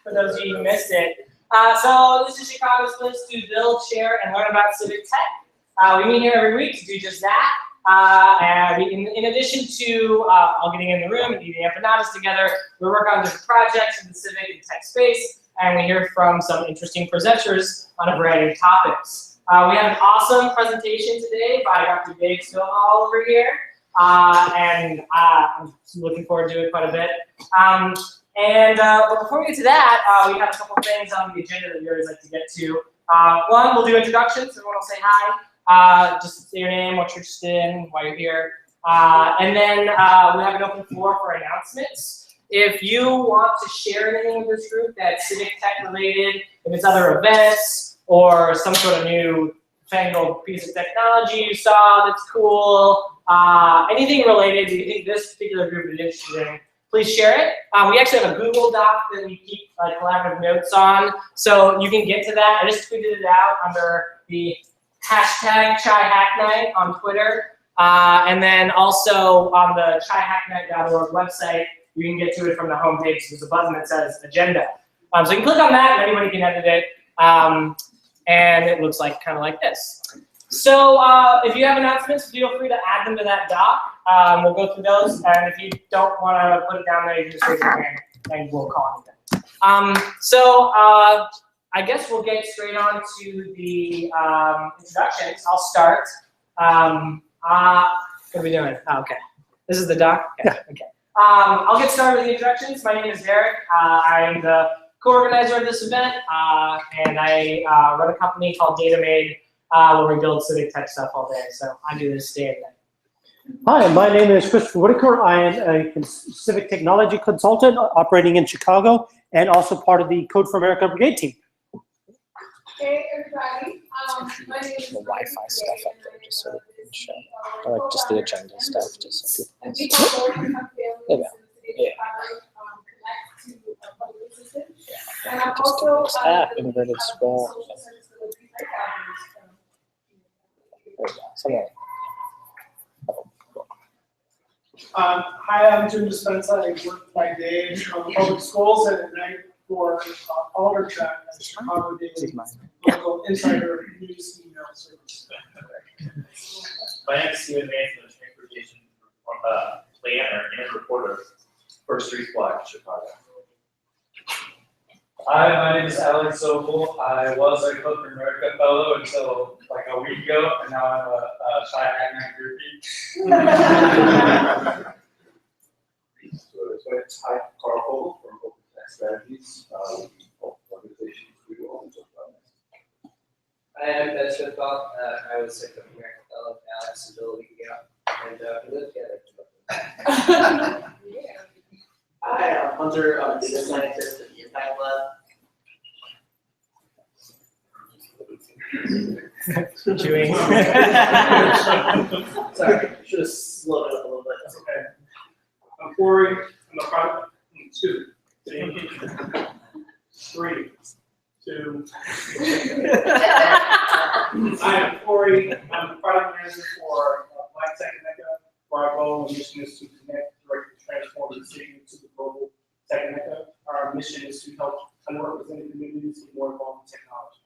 for those of you who missed it. So this is Chicago's place to build, share, and learn about civic tech. We meet here every week to do just that. And in addition to all getting in the room and eating empanadas together, we work on different projects in the civic and tech space, and we hear from some interesting presenters on a variety of topics. We have an awesome presentation today by Dr. Dave Stovall over here, and I'm looking forward to it quite a bit. But before we get to that, we have a couple things on the agenda that we always like to get to. One, we'll do introductions. Everyone will say hi. Just say your name, what you're interested in, why you're here. And then we have an open floor for announcements. If you want to share anything with this group that's civic tech related, if it's other events or some sort of new fangled piece of technology you saw that's cool, anything related you think this particular group is interested in, please share it. We actually have a Google Doc that we keep collaborative notes on, so you can get to that. I just tweeted it out under the hashtag Chai Hack Night on Twitter, and then also on the chaihacknight.org website, you can get to it from the homepage. There's a button that says Agenda. So you can click on that, and anybody can edit it, and it looks like kind of like this. So if you have announcements, feel free to add them to that doc. We'll go through those, and if you don't want to put it down there, you can just raise your hand, and we'll call it then. I guess we'll get straight on to the introductions. I'll start. What are we doing? Oh, okay. This is the doc? Okay. Yeah. Okay. I'll get started with the introductions. My name is Derek. I'm the co-organizer of this event, and I run a company called DataMade, where we build civic tech stuff all day. So I do this day and night. Hi, my name is Christopher Whitaker. I am a civic technology consultant operating in Chicago and also part of the Code for America Brigade team. Hey everybody, my name is the Wi-Fi stuff up there just so we can show, or like just the agenda stuff, just so people can see. Yeah. And I'm also inverted scroll. Something. Hi, I'm Jim Dispenza. I work by day in public schools and at night for Alder Track at Chicago Daily, local insider news email service. My name is Stephen May from the Transportation Planner and Reporter for Street Block, Chicago. Hi, my name is Alex Sobel. I was a Code for America fellow until like a week ago, and now I'm a Chai Hack Night groupie. So it's Hi, Carl Vogel from Open Tech Strategies, organizations we do all the time. I am Ben Schmidtbach. I was a Code for America fellow with Alex until a week ago, and we live together. Hi, I'm Hunter. I'm a data scientist at the Impact Lab. Chewing. Sorry, should have slowed it up a little bit. That's okay. I'm Corey. I'm a product. Excuse me. 3, 2. I am Corey. I'm the product manager for Black Tech Mecca. Our goal and mission is to connect, direct, and transform the city to the global tech mecca. Our mission is to help underrepresented communities get more involved in technology.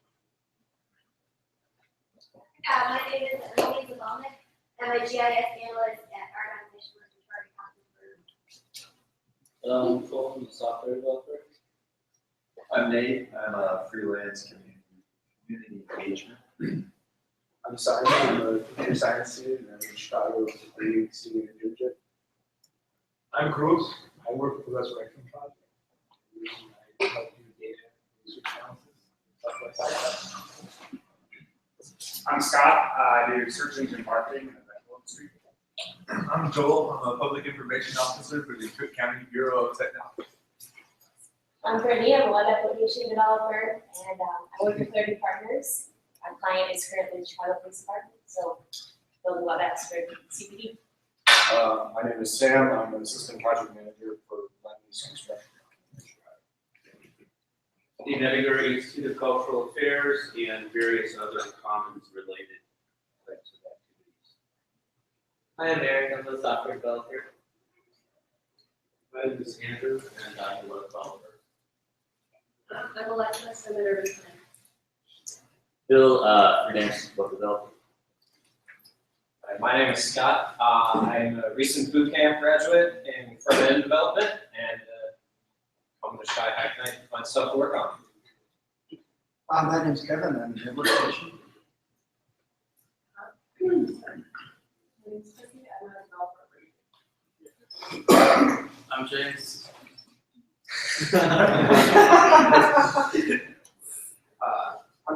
My name is Emily Zavalnik. I'm a GIS analyst at Argonne Mission Charter Conference. Cole, I'm a software developer. I'm Nate. I'm a freelance community engagement. I'm Simon. I'm a computer science student. I'm in Chicago with a 3-week student internship. I'm Cruz. I work with the Resurrection Project. I help do data research analysis, stuff like that. I'm Scott. I do search engine marketing in the medical industry. I'm Joel. I'm a public information officer for the Cook County Bureau of Technology. I'm Brittany. I'm a web application developer, and I work with 30 partners. Our client is currently the Chicago Police Department, so building web apps for CPD. My name is Sam. I'm an assistant project manager for land use construction. Dean Edinger, Institute of Cultural Affairs, and various other commons related types of activities. I am Eric. I'm a software developer. My name is Andrew, and I'm a web developer. I'm Alexis, I'm an urban planner. Bill, freelance book developer. Hi, my name is Scott. I'm a recent boot camp graduate in front-end development, and come to Shy Hack Night to find stuff to work on. My name's Kevin, I'm an illustration. I'm James. I'm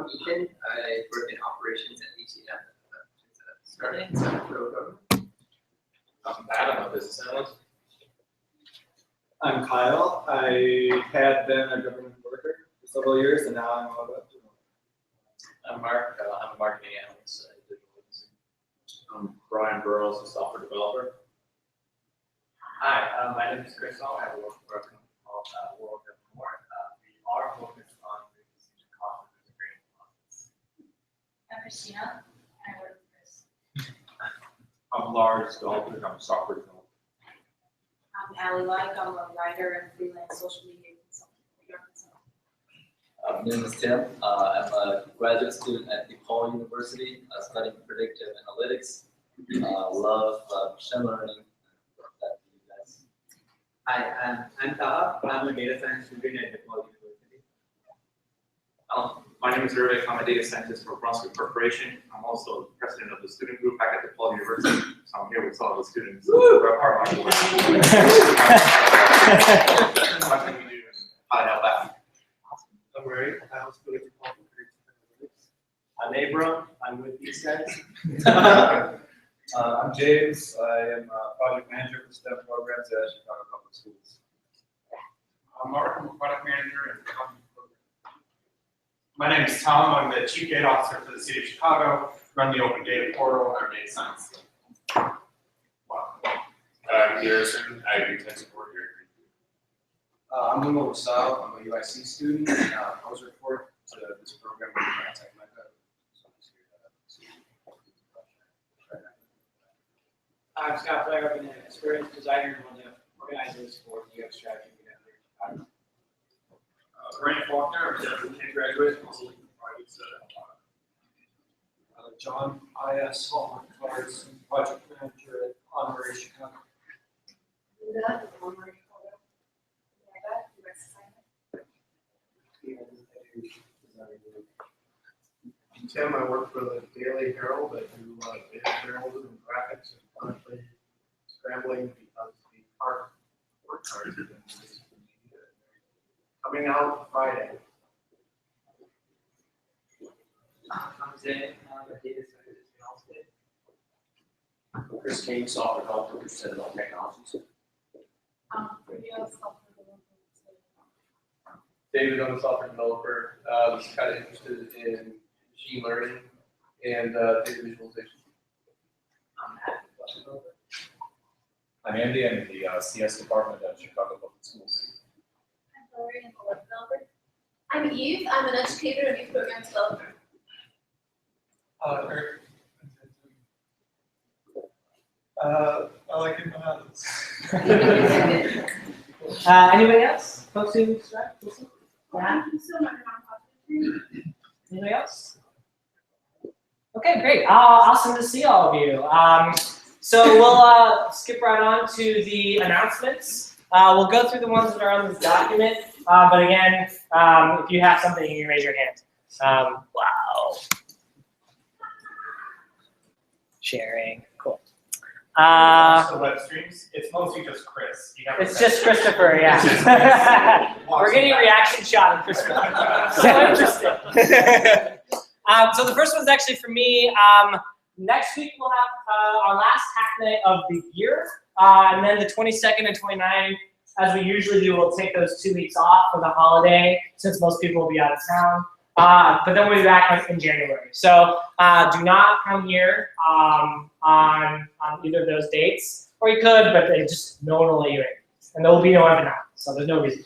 Ethan, I work in operations at ETM. Starting in San Diego. I'm Adam, a business analyst. I'm Kyle. I had been a government worker for several years, and now I'm a web developer. I'm Mark, I'm a marketing analyst at Digital Agency. I'm Brian Burrows, a software developer. Hi, my name is Chris. I work for a company called World of More. We are focused on reducing the cost of the grading process. I'm Christina. I work with Chris. I'm Lars Goldberg, I'm a software developer. I'm Allie Like, I'm a writer and freelance social media consultant. My name is Tim. I'm a graduate student at DePaul University, studying predictive analytics. Love machine learning. Hi, I'm Taha. I'm a data science student at DePaul University. My name is Vivek. I'm a data scientist for Brunswick Corporation. I'm also the president of the student group back at DePaul University. So I'm here with some of the students. How to help out. I'm Ray. I was good at DePaul University. I'm Abram. I'm with these guys. I'm James. I am a project manager for STEM programs at Chicago Public Schools. I'm Mark, I'm a product manager and content program. My name is Tom, I'm the chief data officer for the city of Chicago, run the open data portal and our data science team. I'm Garrison, I do tech support here. I'm Limo Lasal, I'm a UIC student, I was referred to this program with my tech mecca. So I'm just here I'm Scott Blair, I'm an experienced designer and one of the organizers for the UX strategy. Brandon Faulkner, I'm a Denver King graduate, also looking for projects John I.S. Hallmark Cards, project manager at Honorary Chicago. Tim, I work for the Daily Herald, I do data journalism and graphics, and currently scrambling because the art work cards have been released for media. Coming out Friday. I'm Zay, I'm a data scientist in Austin. Chris King, software developer, interested in all technologies. David, I'm a software developer. Kind of interested in machine learning and data visualization. I'm Andy, I'm in the CS department at Chicago Public Schools. I'm Hillary, I'm a web developer. I'm Eve, I'm an educator and youth program developer. Eric. I like empanadas. Anybody else? Folks who strike? Yeah. Thank you so much. Anybody else? Okay, great. Awesome to see all of you. So we'll skip right on to the announcements. We'll go through the ones that are on this document. But again, if you have something, you can raise your hand. Wow. Sharing. Cool. So web streams, it's mostly just Chris. It's just Christopher, yeah. We're getting a reaction shot of Christopher. So interesting. So the first one's actually for me. Next week we'll have our last hack night of the year. And then the 22nd and 29th, as we usually do, we'll take those 2 weeks off for the holiday since most people will be out of town. But then we'll be back in January. So do not come here on either of those dates. Or you could, but they just no one will let you in. And there will be no webinar, so there's no reason.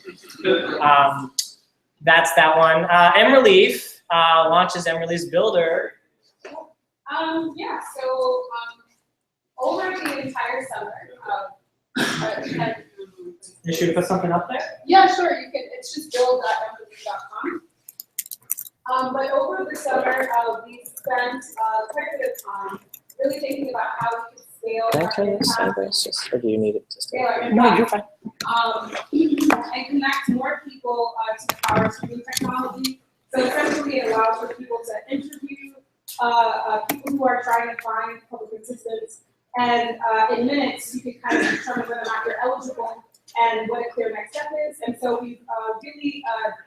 That's that one. mRelief launches mRelief's Builder. Yeah, so over the entire summer, You should put something up there? yeah, sure, you can, it's just build.mrelief.com. www.participatory.com. But over the summer, we spent quite a bit of time really thinking about how we could scale Can I our turn this impact, sideways, or do you need it to stay? scale our No, you're impact, and connect more people to the power of new technology. So essentially, it allows for people to interview people who are trying to find public assistance, and in minutes, you can kind of determine whether or not you're eligible and what a clear next step is. And so we've really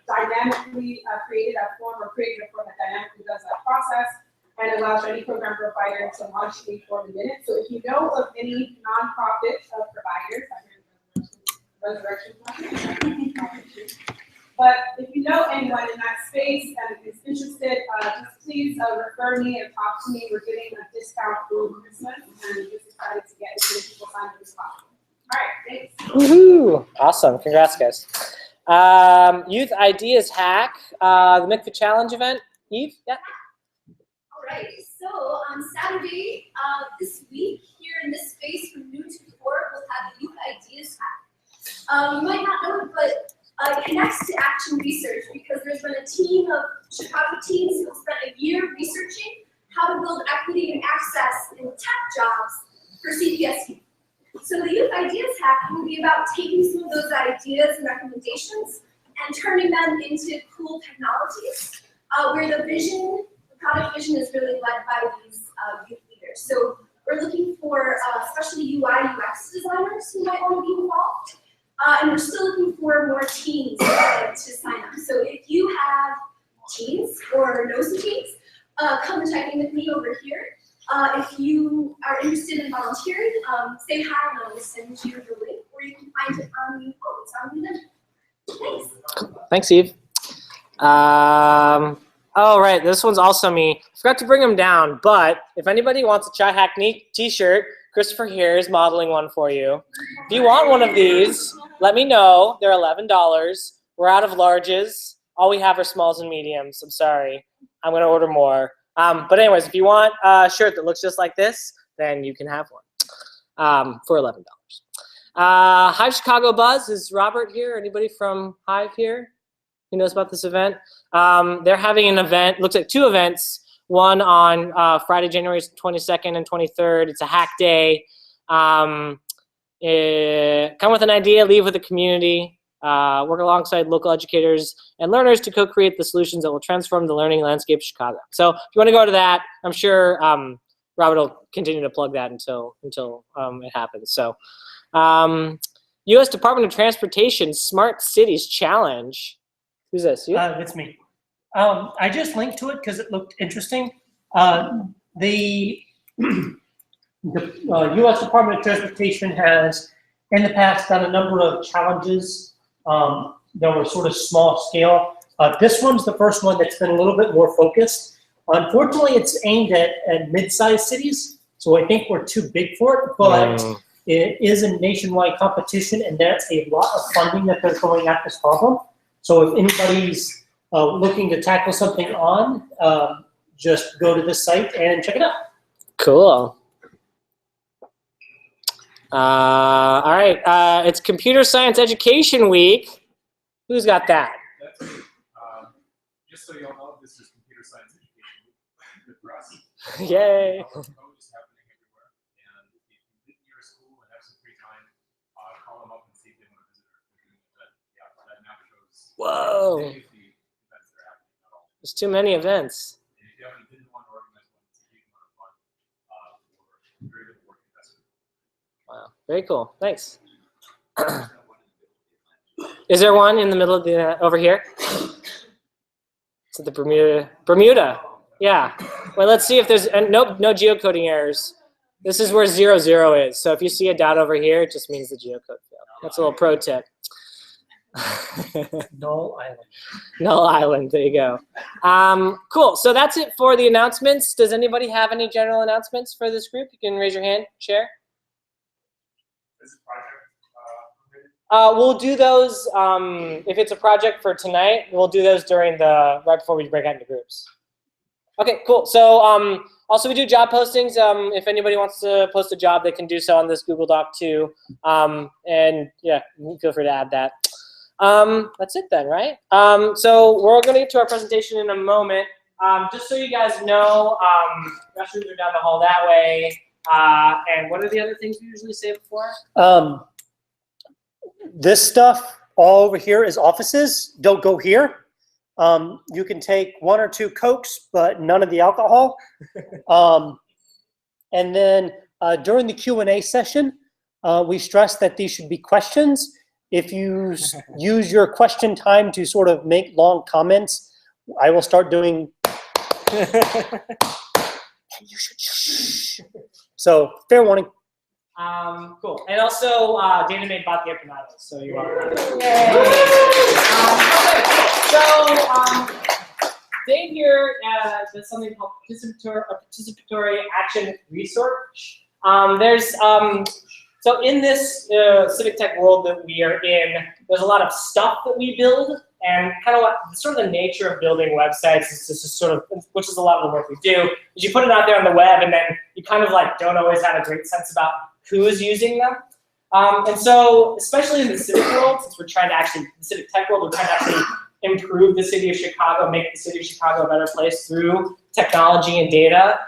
dynamically created a form that dynamically does that process and allows any program provider to launch a form in minutes. So if you know of any nonprofit providers, Resurrection Fund, but if you know anyone in that space and is interested, just please refer me and talk to me. We're getting a discount through Christmas, and we're just excited to get as many people signed up as possible. All right, thanks. Woohoo! Awesome. Congrats, guys. Youth Ideas Hack, the Mikva Challenge event. Eve? Yeah. All right, so on Saturday this week, here in this space from noon to 4, we'll have the Youth Ideas Hack. You might not know it, but it connects to action research because there's been a team of Chicago teens who have spent a year researching how to build equity and access in tech jobs for CPS youth. So the Youth Ideas Hack will be about taking some of those ideas and recommendations and turning them into cool technologies where the product vision is really led by these youth leaders. So we're looking for especially UI UX designers who might want to be involved. And we're still looking for more teens to sign up. So if you have teens or know some teens, come and check in with me over here. If you are interested in volunteering, say hi and I will send you the link, or you can find it on the it's on the link. Thanks. Thanks, Eve. Oh, right. This one's also me. I forgot to bring them down, but if anybody wants a Chai Hackney t-shirt, Christopher here is modeling one for you. If you want one of these, let me know. They're $11. We're out of larges. All we have are smalls and mediums. I'm sorry. I'm going to order more. But anyways, if you want a shirt that looks just like this, then you can have one for $11. Hive Chicago Buzz. Is Robert here? Anybody from Hive here who knows about this event? They're having an event. Looks like 2 events. One on Friday, January 22nd and 23rd. It's a hack day. Come with an idea, leave with the community. Work alongside local educators and learners to co-create the solutions that will transform the learning landscape of Chicago. So if you want to go to that, I'm sure Robert will continue to plug that until it happens. So U.S. Department of Transportation Smart Cities Challenge. Who's this? You? It's me. I just linked to it because it looked interesting. The U.S. Department of Transportation has, in the past, done a number of challenges that were sort of small scale. This one's the first one that's been a little bit more focused. Unfortunately, it's aimed at mid-sized cities, so I think we're too big for it, but it is a nationwide competition, and that's a lot of funding that they're going at this problem. So if anybody's looking to tackle something on, just go to this site and check it out. Cool. All right, it's Computer Science Education Week. Who's got that? That's me. Just so you all know, this is Computer Science Education Week. Good for us. Yay. Code is happening everywhere, and if you live near a school and have some free time, call them up and see if they want to visit or do an event. Yeah, that map shows Whoa. many of the events that are happening. Not all. There's too many events. And if you haven't been to one or organized one, it's a huge amount of fun for very little work investment. Wow, very cool. Thanks. Is there one in the middle of the over here? It's at the Bermuda. Yeah. Well, let's see if there's no geocoding errors. This is where 0, 0 is. So if you see a dot over here, it just means the geocode failed. That's a little pro tip. Null Island. Null Island. There you go. Cool. So that's it for the announcements. Does anybody have any general announcements for this group? You can raise your hand, share. We'll do those, if it's a project for tonight, we'll do those right before we break out into groups. Okay, cool. So also we do job postings. If anybody wants to post a job, they can do so on this Google Doc too. And yeah, feel free to add that. That's it then, right? So we're going to get to our presentation in a moment. Just so you guys know, restrooms are down the hall that way. And what are the other things we usually say before? This stuff all over here is offices. Don't go here. You can take 1 or 2 Cokes, but none of the alcohol. And then during the Q&A session, we stress that these should be questions. If you use your question time to sort of make long comments, I will start doing. And you should shh. So fair warning. Cool. And also, Dana made bought the empanadas, so you're welcome. So, Dave here does something called participatory action research. So in this civic tech world that we are in, there's a lot of stuff that we build, and kind of what sort of the nature of building websites is just sort of, which is a lot of the work we do, is you put it out there on the web, and then you kind of like don't always have a great sense about who is using them. And so, especially in the civic world, since we're trying to the civic tech world, we're trying to actually improve the city of Chicago, make the city of Chicago a better place through technology and data.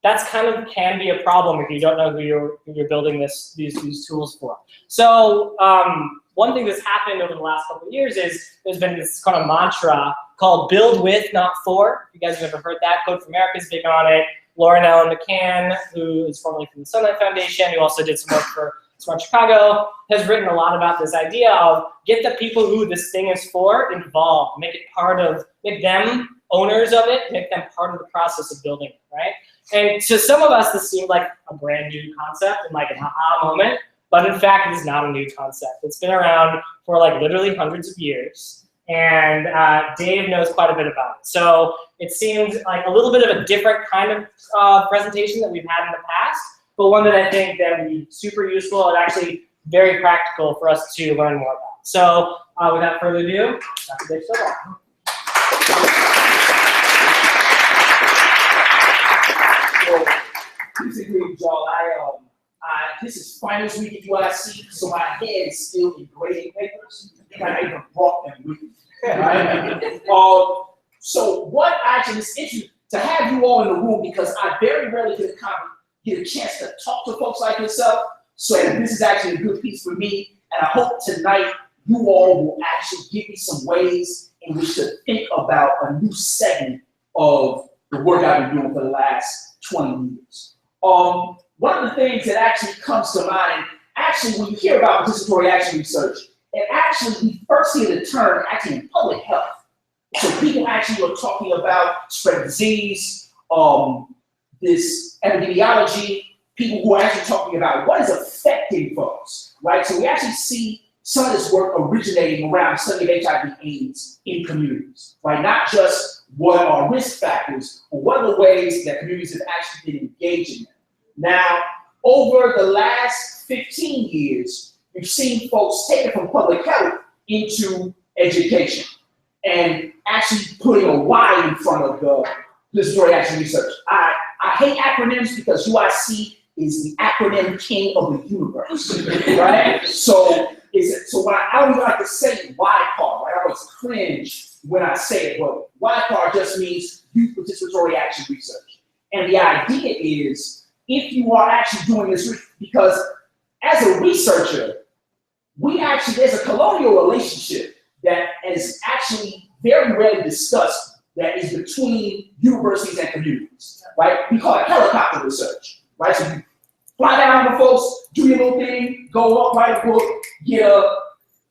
That's kind of can be a problem if you don't know who you're building these tools for. So one thing that's happened over the last couple of years is there's been this kind of mantra called build with, not for. If you guys have ever heard that, Code for America is big on it. Lauren Ellen McCann, who is formerly from the Sunlight Foundation, who also did some work for Smart Chicago, has written a lot about this idea of get the people who this thing is for involved, make them owners of it, make them part of the process of building it, right? And to some of us, this seemed like a brand new concept and like an aha moment, but in fact, it is not a new concept. It's been around for like literally hundreds of years, and Dave knows quite a bit about it. So it seemed like a little bit of a different kind of presentation that we've had in the past, but one that I think that would be super useful and actually very practical for us to learn more about. So without further ado, Dr. Dave Stovall. Basically, y'all, this is finals week at UIC, so my head is still in grading papers, and I even brought them with me. Right? So what actually is interesting to have you all in the room, because I very rarely get a chance to talk to folks like yourself. So this is actually a good piece for me, and I hope tonight you all will actually give me some ways in which to think about a new segment of the work I've been doing for the last 20 years. One of the things that actually comes to mind, actually, when you hear about participatory action research, it actually, we first hear the term actually in public health. So people actually are talking about spread of disease, this epidemiology, people who are actually talking about what is affecting folks, right? So we actually see some of this work originating around study of HIV/AIDS in communities, right? Not just what are risk factors, but what are the ways that communities have actually been engaging in. Now, over the last 15 years, we've seen folks take it from public health into education and actually putting a Y in front of the participatory action research. I hate acronyms because UIC is the acronym king of the universe, right? So when I don't even like to say YPAR, right? I always cringe when I say it, but YPAR just means Youth Participatory Action Research. And the idea is, if you are actually doing this, because as a researcher, there's a colonial relationship that is actually very rarely discussed that is between universities and communities, right? We call it helicopter research, right? So you fly down with folks, do your little thing, go up, write a book, get a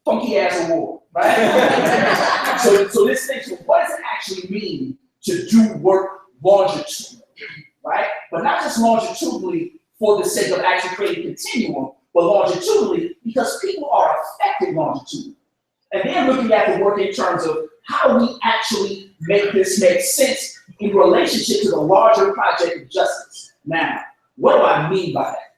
funky ass award, right? so this thing, so what does it actually mean to do work longitudinally, right? But not just longitudinally for the sake of actually creating continuum, but longitudinally because people are affected longitudinally. And then looking at the work in terms of how we actually make this make sense in relationship to the larger project of justice. Now, what do I mean by that?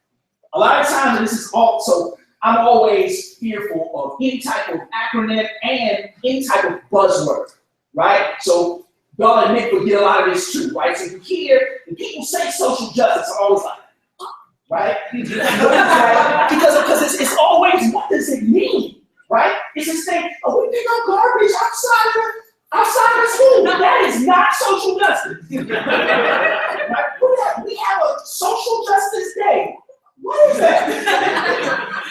A lot of times, this is also, I'm always fearful of any type of acronym and any type of buzzword, right? So y'all admit we get a lot of this too, right? So you hear, when people say social justice, I'm always like, right? Because it's always, what does it mean? right? It's this thing, oh, we pick up garbage outside of school. That is not social justice. Right? We have a social justice day. What is that?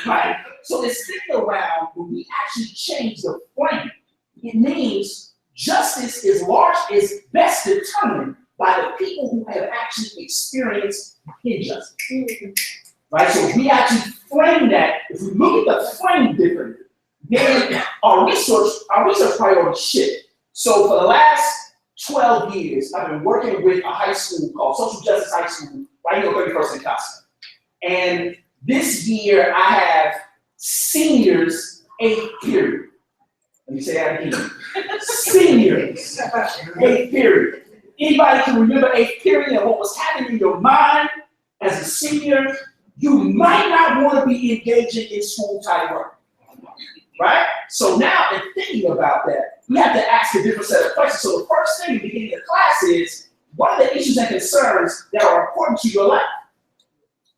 Right? So this thing around when we actually change the frame, it means justice is best determined by the people who have actually experienced injustice. Right? So if we actually frame that, if we look at the frame differently, then our research priorities shift. So for the last 12 years, I've been working with a high school called Social Justice High School, right here on 31st and Costa. And this year I have seniors 8th period. Let me say that again. Seniors 8th period. Anybody can remember 8th period and what was happening in your mind as a senior? You might not want to be engaging in school type work. Right? So now in thinking about that, we have to ask a different set of questions. So the first thing in the beginning of class is, what are the issues and concerns that are important to your life?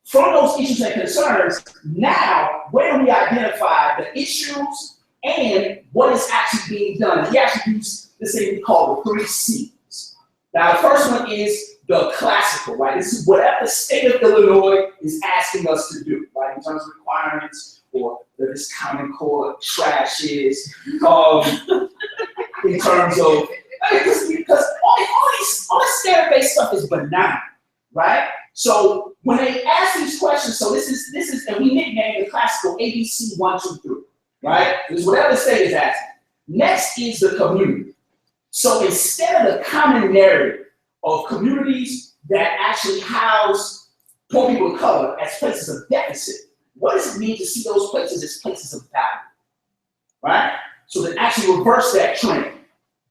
From those issues and concerns, now where do we identify the issues and what is actually being done? We actually use this thing we call the 3 C's. Now the first one is the classical, right? This is whatever the state of Illinois is asking us to do, right? In terms of requirements, or this Common Core trash is, in terms of, because all this standard-based stuff is benign, right? So when they ask these questions, so this is, and we nickname the classical ABC 1, 2, 3, right? It's whatever the state is asking. Next is the community. So instead of the common narrative of communities that actually house poor people of color as places of deficit, what does it mean to see those places as places of value, right? So to actually reverse that trend,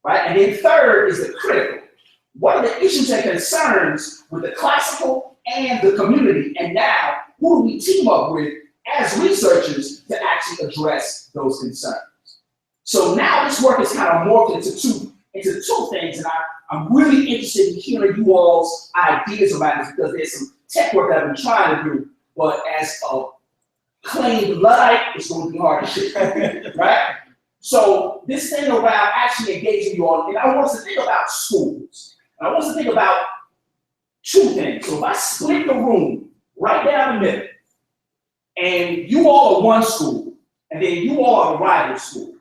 right? And then third is the critical. What are the issues and concerns with the classical and the community? And now, who do we team up with as researchers to actually address those concerns? So now this work is kind of morphed into two things, and I'm really interested in hearing you all's ideas around this, because there's some tech work that I've been trying to do, but as a claimed Luddite, it's going to be hard to shit, right? So this thing around actually engaging you all, and I want us to think about schools. And I want us to think about 2 things. So if I split the room right down the middle, and you all are one school, and then you all are a rival school,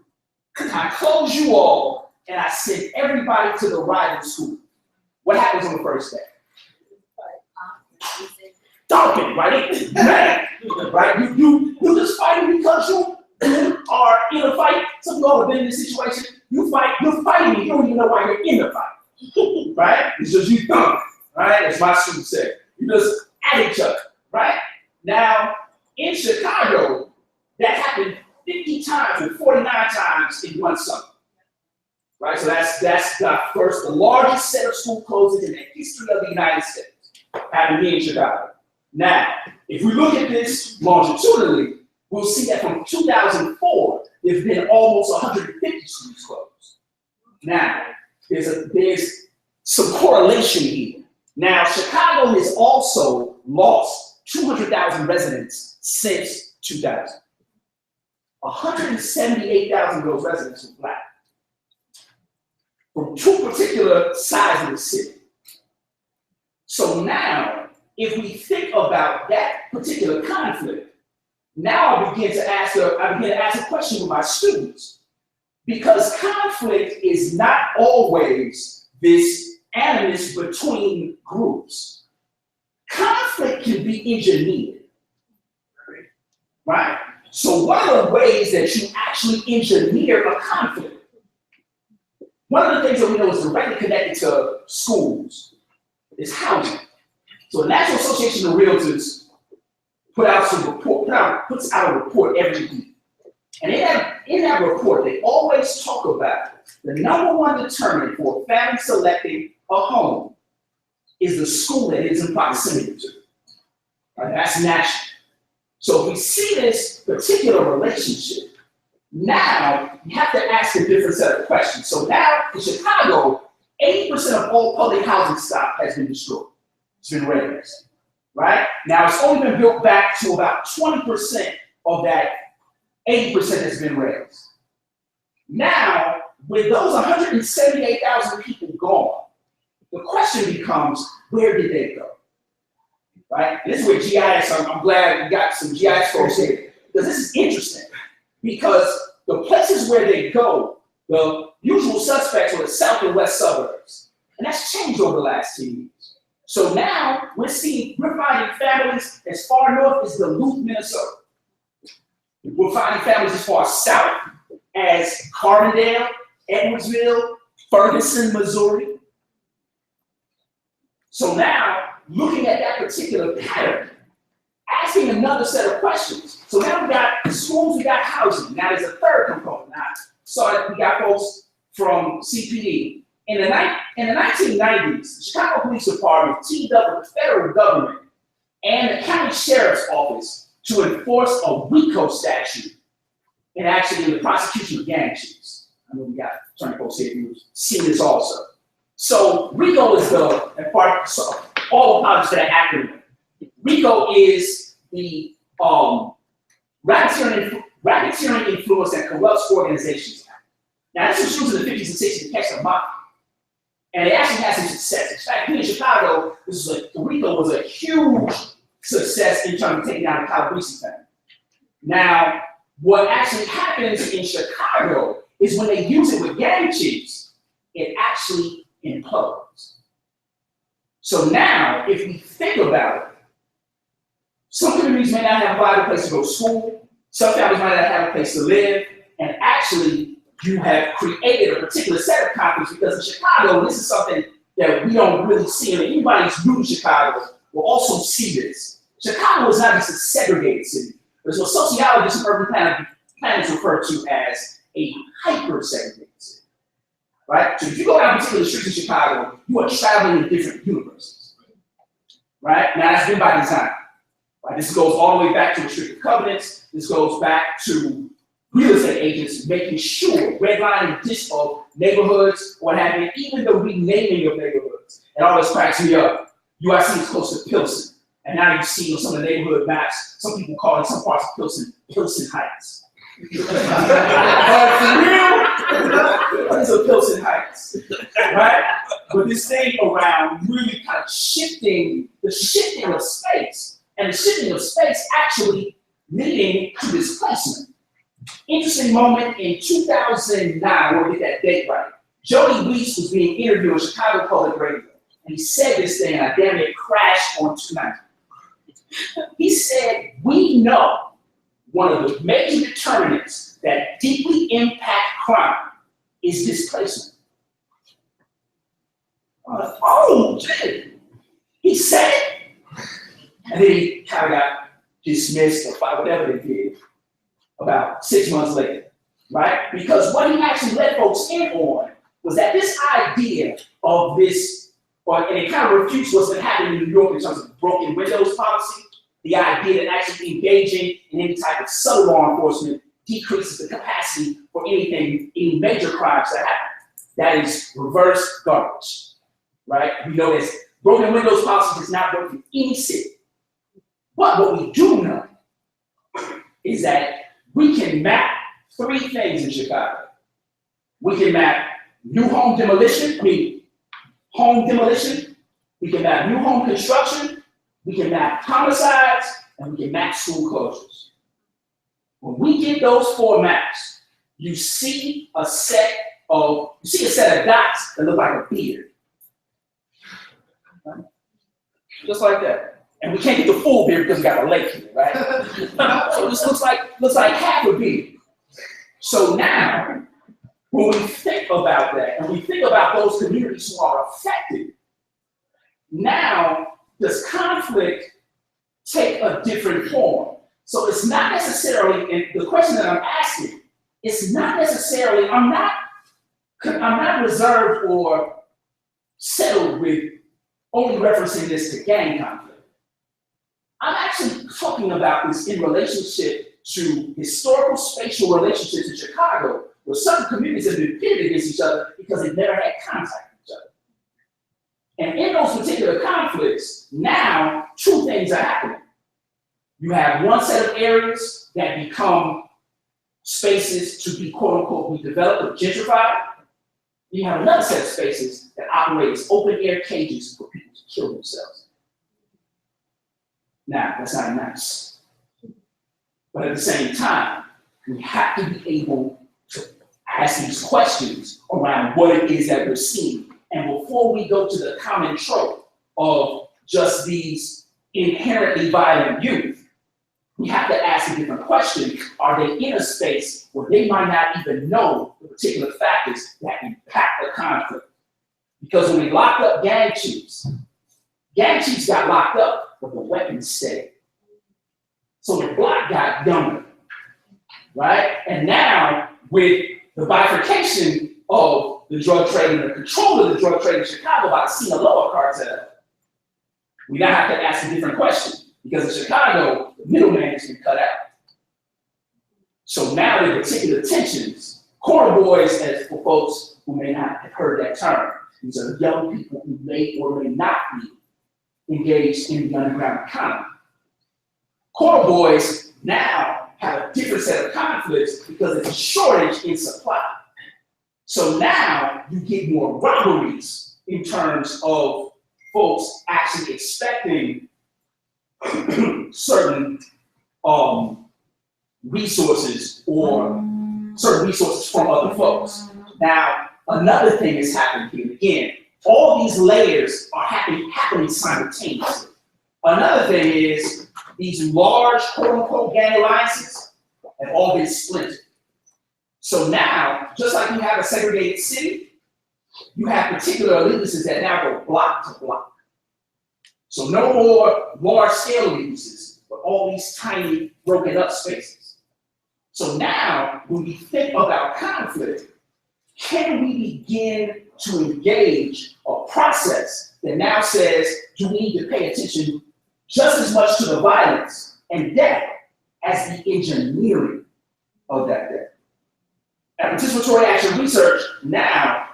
I close you all, and I send everybody to the rival school. What happens on the first day? Dumping, right? Man, right? You just fighting because you are in a fight. Some of y'all have been in this situation. You're fighting, you don't even know why you're in the fight, right? It's just you dumb, right? As my student said. You just at each other, right? Now, in Chicago, that happened 50 times or 49 times in one summer. Right? So that's the largest set of school closings in the history of the United States, happened here in Chicago. Now, if we look at this longitudinally, we'll see that from 2004, there's been almost 150 schools closed. Now, there's some correlation here. Now, Chicago has also lost 200,000 residents since 2000. 178,000 of those residents were Black, from 2 particular sides of the city. So now, if we think about that particular conflict, now I begin to ask a question with my students, because conflict is not always this animus between groups. Conflict can be engineered, right? So one of the ways that you actually engineer a conflict, one of the things that we know is directly connected to schools is housing. So the National Association of Realtors puts out a report every week. And in that report, they always talk about the #1 determinant for a family selecting a home is the school that it is in proximity to. Right? That's national. So if we see this particular relationship, now you have to ask a different set of questions. So now in Chicago, 80% of all public housing stock has been destroyed. It's been razed, right? Now it's only been built back to about 20% of that 80% has been raised. Now, with those 178,000 people gone, the question becomes, where did they go? Right? And this is where GIS, I'm glad we got some GIS folks here, because this is interesting. Because the places where they go, the usual suspects are the south and west suburbs. And that's changed over the last 10 years. So now we're finding families as far north as Duluth, Minnesota. We're finding families as far south as Carbondale, Edwardsville, Ferguson, Missouri. So now, looking at that particular pattern, asking another set of questions. So now we got schools, we got housing. Now there's a third component. Now, so we got folks from CPD. In the 1990s, the Chicago Police Department teamed up with the federal government and the county sheriff's office to enforce a RICO statute, and actually in the prosecution of gang chiefs. I know we got attorney folks here who've seen this also. So RICO is all apologies for that acronym. RICO is the Racketeering Influence and Corrupts Organizations Act. Now this was used in the 50s and 60s to catch the mafia. And it actually had some success. In fact, here in Chicago, RICO was a huge success in terms of taking down the Calabrese family. Now, what actually happens in Chicago is when they use it with gang chiefs, it actually implodes. So now, if we think about it, some communities may not have a viable place to go to school, some families might not have a place to live, and actually, you have created a particular set of conflicts because in Chicago, this is something that we don't really see, and anybody who's new to Chicago will also see this. Chicago is not just a segregated city. There's what sociologists and urban planners refer to as a hyper-segregated city, right? So if you go down particular streets in Chicago, you are traveling in different universes, right? Now that's been by design, right? This goes all the way back to restrictive covenants. This goes back to real estate agents making sure, redlining of neighborhoods, what have you, even the renaming of neighborhoods. And all this cracks me up. UIC is close to Pilsen. And now you see on some of the neighborhood maps, some people call it some parts of Pilsen Heights. But it's a Pilsen Heights, right? But this thing around really kind of shifting of space, and the shifting of space actually leading to displacement. Interesting moment in 2009, we'll get that date right. Jody Weiss was being interviewed on Chicago Public Radio, and he said this thing, and I damn near crashed on 290. He said, we know one of the major determinants that deeply impact crime is displacement. Oh, shit. He said it. And then he kind of got dismissed or fired, whatever they did, about 6 months later, right? Because what he actually let folks in on was that this idea of this, and it kind of refutes what's been happening in New York in terms of broken windows policy, the idea that actually engaging in any type of subtle law enforcement decreases the capacity for any major crimes to happen. That is reverse garbage, right? We know this broken windows policy does not work in any city. But what we do know is that we can map three things in Chicago. We can map new home demolition, home demolition. We can map new home construction. We can map homicides, and we can map school closures. When we get those four maps, you see a set of dots that look like a beard. Right? Just like that. And we can't get the full beard because we got a lake here, right? So this looks like half a beard. So now, when we think about that, and we think about those communities who are affected, now does conflict take a different form? So it's not necessarily, and the question that I'm asking, it's not necessarily, I'm not reserved or settled with only referencing this to gang conflict. I'm actually talking about this in relationship to historical spatial relationships in Chicago, where certain communities have been pitted against each other because they've never had contact with each other. And in those particular conflicts, now two things are happening. You have one set of areas that become spaces to be quote unquote redeveloped or gentrified. You have another set of spaces that operate as open air cages for people to kill themselves. Now, that's not nice. But at the same time, we have to be able to ask these questions around what it is that we're seeing. And before we go to the common trope of just these inherently violent youth, we have to ask a different question. Are they in a space where they might not even know the particular factors that impact the conflict? Because when we locked up gang chiefs got locked up, but the weapons stayed. So the block got younger, right? And now, with the bifurcation of the drug trade and the control of the drug trade in Chicago by the Sinaloa cartel, we now have to ask a different question. Because in Chicago, the middleman has been cut out. So now there are particular tensions. Quarter boys, as for folks who may not have heard that term, these are young people who may or may not be engaged in the underground economy. Quarter boys now have a different set of conflicts because there's a shortage in supply. So now you get more robberies in terms of folks actually expecting certain resources or certain resources from other folks. Now, another thing is happening here. Again, all these layers are happening simultaneously. Another thing is these large quote-unquote gang alliances have all been splintered. So now, just like you have a segregated city, you have particular allegiances that now go block to block. So no more large-scale allegiances, but all these tiny, broken up spaces. So now, when we think about conflict, can we begin to engage a process that now says, do we need to pay attention just as much to the violence and death as the engineering of that death? And participatory action research now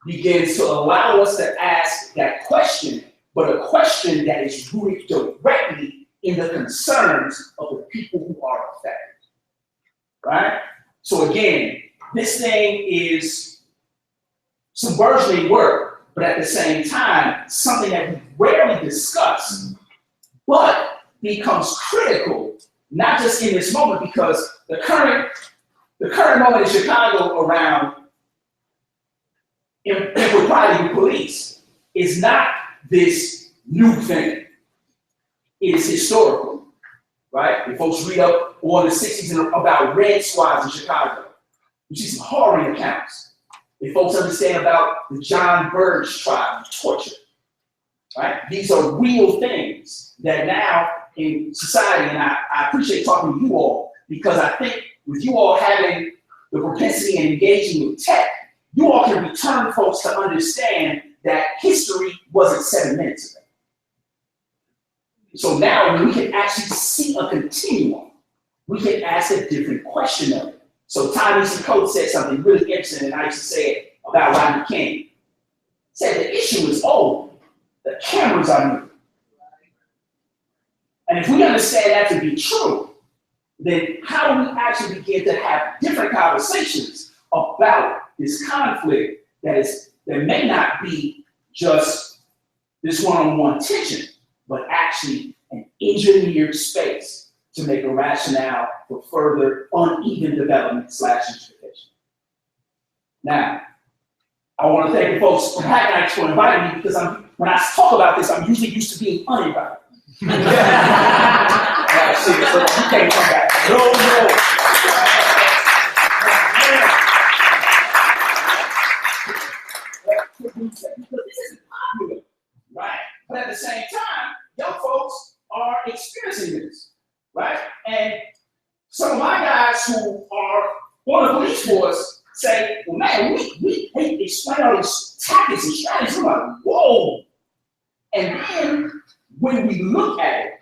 begins to allow us to ask that question, but a question that is rooted directly in the concerns of the people who are affected, right? So again, this thing is some burgeoning work, but at the same time, something that we rarely discuss, but becomes critical, not just in this moment, because the current moment in Chicago around impropriety with police is not this new thing. It is historical, right? If folks read up on the 60s and about red squads in Chicago, you see some horrid accounts. If folks understand about the John Burge trial, torture, right? These are real things that now in society, and I appreciate talking to you all, because I think with you all having the propensity and engaging with tech, you all can return folks to understand that history wasn't 7 minutes ago. So now we can actually see a continuum. We can ask a different question of it. So Ta-Nehisi Coates said something really interesting, and I used to say it about Rodney King. Said the issue is old, the cameras are new. And if we understand that to be true, then how do we actually begin to have different conversations about this conflict that may not be just this one-on-one tension, but actually an engineered space to make a rationale for further uneven development / gentrification. Now, I want to thank the folks from Hacknights for inviting me, because when I talk about this, I'm usually used to being uninvited. You can't come back. No. This isn't popular, right? But at the same time, young folks are experiencing this, right? And some of my guys who are on the police force say, well, man, we explain all these tactics and strategies. I'm like, whoa. And then when we look at it,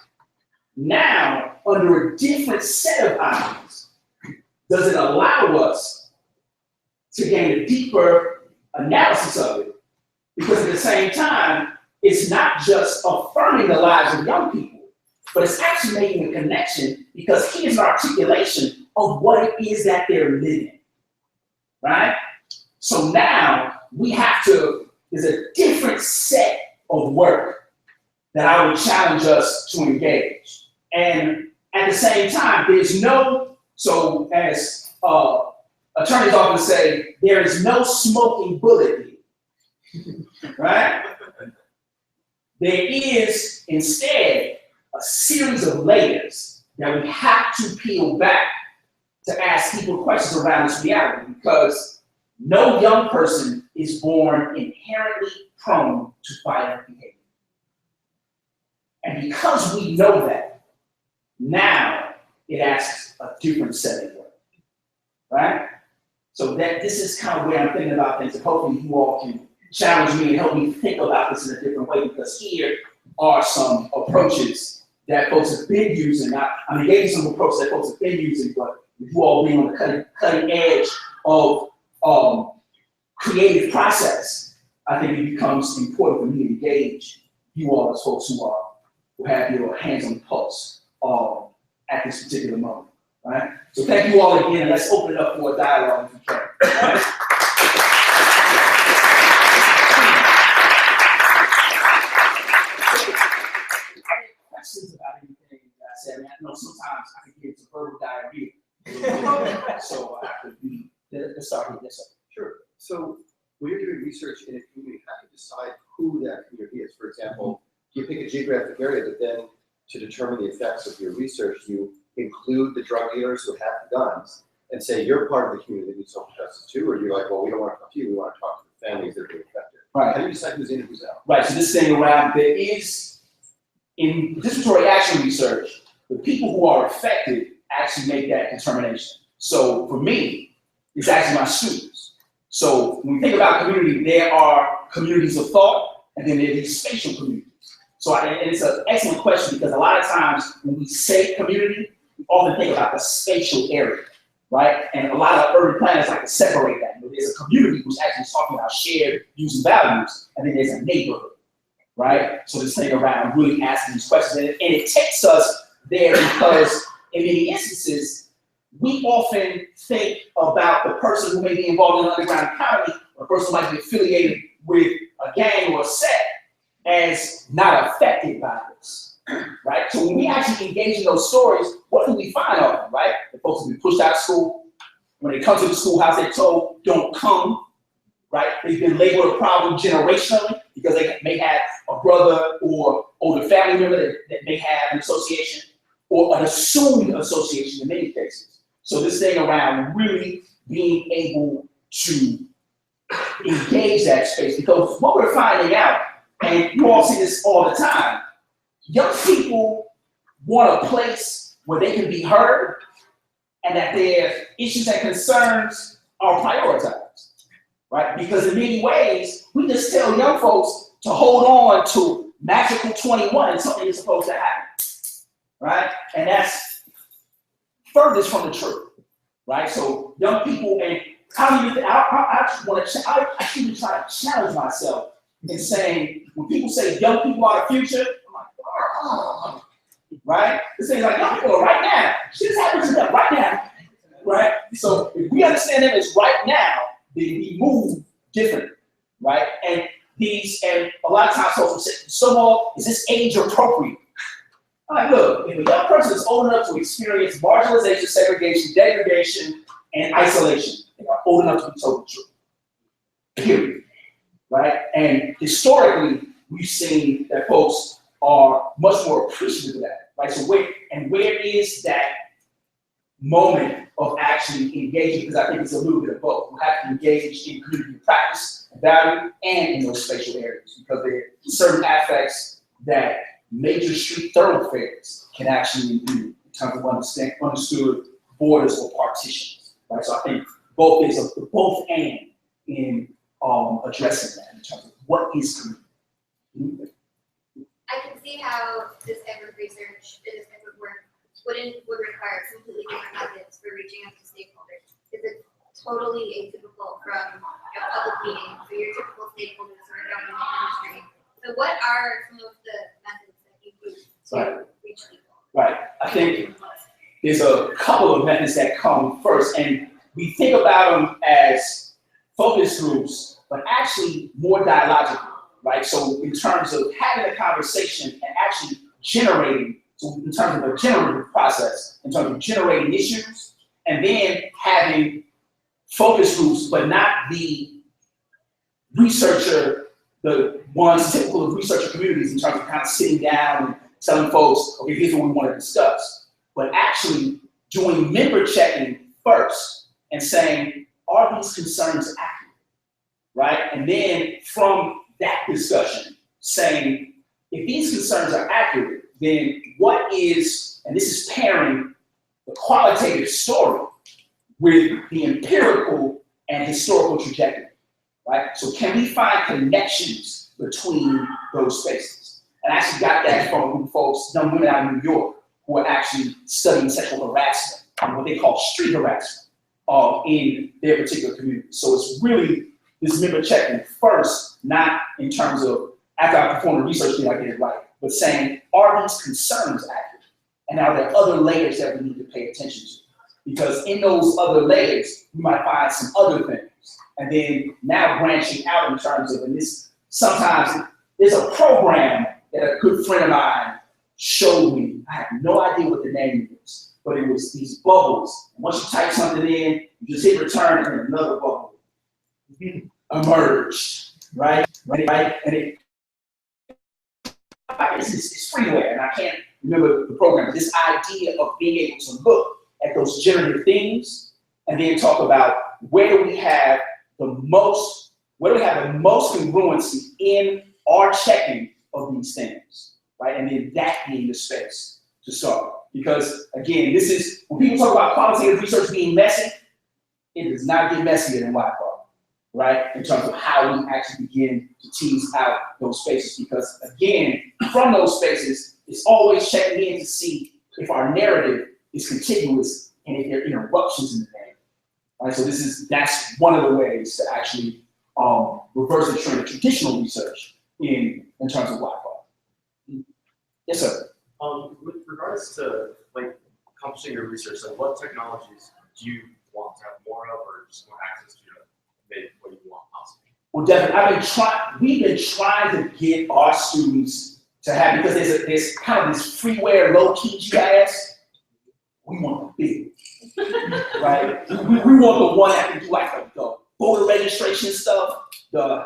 now under a different set of eyes, does it allow us to gain a deeper analysis of it? Because at the same time, it's not just affirming the lives of young people, but it's actually making a connection, because here's an articulation of what it is that they're living, right? So now there's a different set of work that I would challenge us to engage. And at the same time, so as attorneys often say, there is no smoking bullet here, right? There is instead a series of layers that we have to peel back to ask people questions around this reality, because no young person is born inherently prone to violent behavior. And because we know that, now it asks a different set of work, right? So this is kind of where I'm thinking about things, and hopefully you all can challenge me and help me think about this in a different way, because here are some approaches that folks have been using. I gave you some approaches that folks have been using, but with you all being on the cutting edge of creative process, I think it becomes important for me to engage you all as folks who have your hands on the pulse at this particular moment, right? So thank you all again, and let's open it up for a dialogue if you can. Right? Questions about anything that I said? I know sometimes I can get into verbal diarrhea, so I have to be. Let's start with this. Sure. So when you're doing research in a community, how do you decide who that community is? For example, you pick a geographic area, but then to determine the effects of your research, you include the drug dealers who have the guns and say you're part of the community that needs social justice too, or you're like, well, we don't want to talk to you, we want to talk to the families that are being affected. Right. How do you decide who's in and who's out? Right. So this thing around there is, in participatory action research, the people who are affected actually make that determination. So for me, it's actually my students. So when we think about community, there are communities of thought, and then there are these spatial communities. So and it's an excellent question, because a lot of times when we say community, we often think about the spatial area, right? And a lot of urban planners like to separate that. There's a community who's actually talking about shared views and values, and then there's a neighborhood, right? So this thing around really asking these questions, and it takes us there because in many instances, we often think about the person who may be involved in an underground economy, or the person who might be affiliated with a gang or a set, as not affected by this, right? So when we actually engage in those stories, what do we find of them, right? The folks have been pushed out of school. When they come to the schoolhouse, they're told, don't come, right? They've been labeled a problem generationally because they may have a brother or older family member that may have an association, or an assumed association in many cases. So this thing around really being able to engage that space, because what we're finding out, and you all see this all the time, young people want a place where they can be heard and that their issues and concerns are prioritized, right? Because in many ways, we just tell young folks to hold on to magical 21 and something is supposed to happen, right? And that's furthest from the truth, right? So young people, and how do you think, I actually try to challenge myself in saying, when people say young people are the future, I'm like, oh, right? This thing's like, young people are right now. Shit's happening to them right now, right? So if we understand them as right now, then we move differently, right? And a lot of times folks will say, so is this age appropriate? I'm like, look, if a young person is old enough to experience marginalization, segregation, degradation, and isolation, they are old enough to be told the truth, period. Right? And historically, we've seen that folks are much more appreciative of that, right? So where is that moment of actually engaging? Because I think it's a little bit of both. We have to engage in community practice, value, and in those spatial areas, because there are certain aspects that major street thoroughfares can actually do in terms of understood borders or partitions, right? So I think both and in addressing that in terms of what is community. I can see how this type of research and this type of work would require completely different methods for reaching out to stakeholders. Is it totally atypical from a public meeting for your typical stakeholders or government industry? So what are some of the methods that you use to reach people? Right. I think there's a couple of methods that come first, and we think about them as focus groups, but actually more dialogical, right? So in terms of having a conversation and actually generating, so in terms of a generative process, in terms of generating issues, and then having focus groups, but not the researcher, the ones typical of researcher communities in terms of kind of sitting down and telling folks, okay, here's what we want to discuss, but actually doing member checking first and saying, are these concerns accurate, right? And then from that discussion, saying, if these concerns are accurate, then what is, and this is pairing the qualitative story with the empirical and historical trajectory, right? So can we find connections between those spaces? And I actually got that from a group of folks, young women out of New York, who are actually studying sexual harassment, and what they call street harassment in their particular community. So it's really this member checking first, not in terms of after I perform the research, did I get it right, but saying, are these concerns accurate? And are there other layers that we need to pay attention to? Because in those other layers, we might find some other things. And then now branching out in terms of, and this, sometimes there's a program that a good friend of mine showed me. I have no idea what the name is, but it was these bubbles. And once you type something in, you just hit return and then another bubble emerged, right? Right? And it's freeware, and I can't remember the program, but this idea of being able to look at those generative things and then talk about where do we have the most congruency in our checking of these things, right? And then that being the space to start. Because again, this is, when people talk about qualitative research being messy, it does not get messier than white problem, right? In terms of how we actually begin to tease out those spaces. Because again, from those spaces, it's always checking in to see if our narrative is contiguous and if there are interruptions in the narrative. Right? So that's one of the ways to actually reverse the trend of traditional research in terms of white problem. Yes, sir. With regards to like accomplishing your research, like what technologies do you want to have more of, or just more access to make what you want possible? Well, definitely. We've been trying to get our students to have, because there's kind of this freeware, low-key GIS. We want the big, right? We want the one that can do like the voter registration stuff. I'm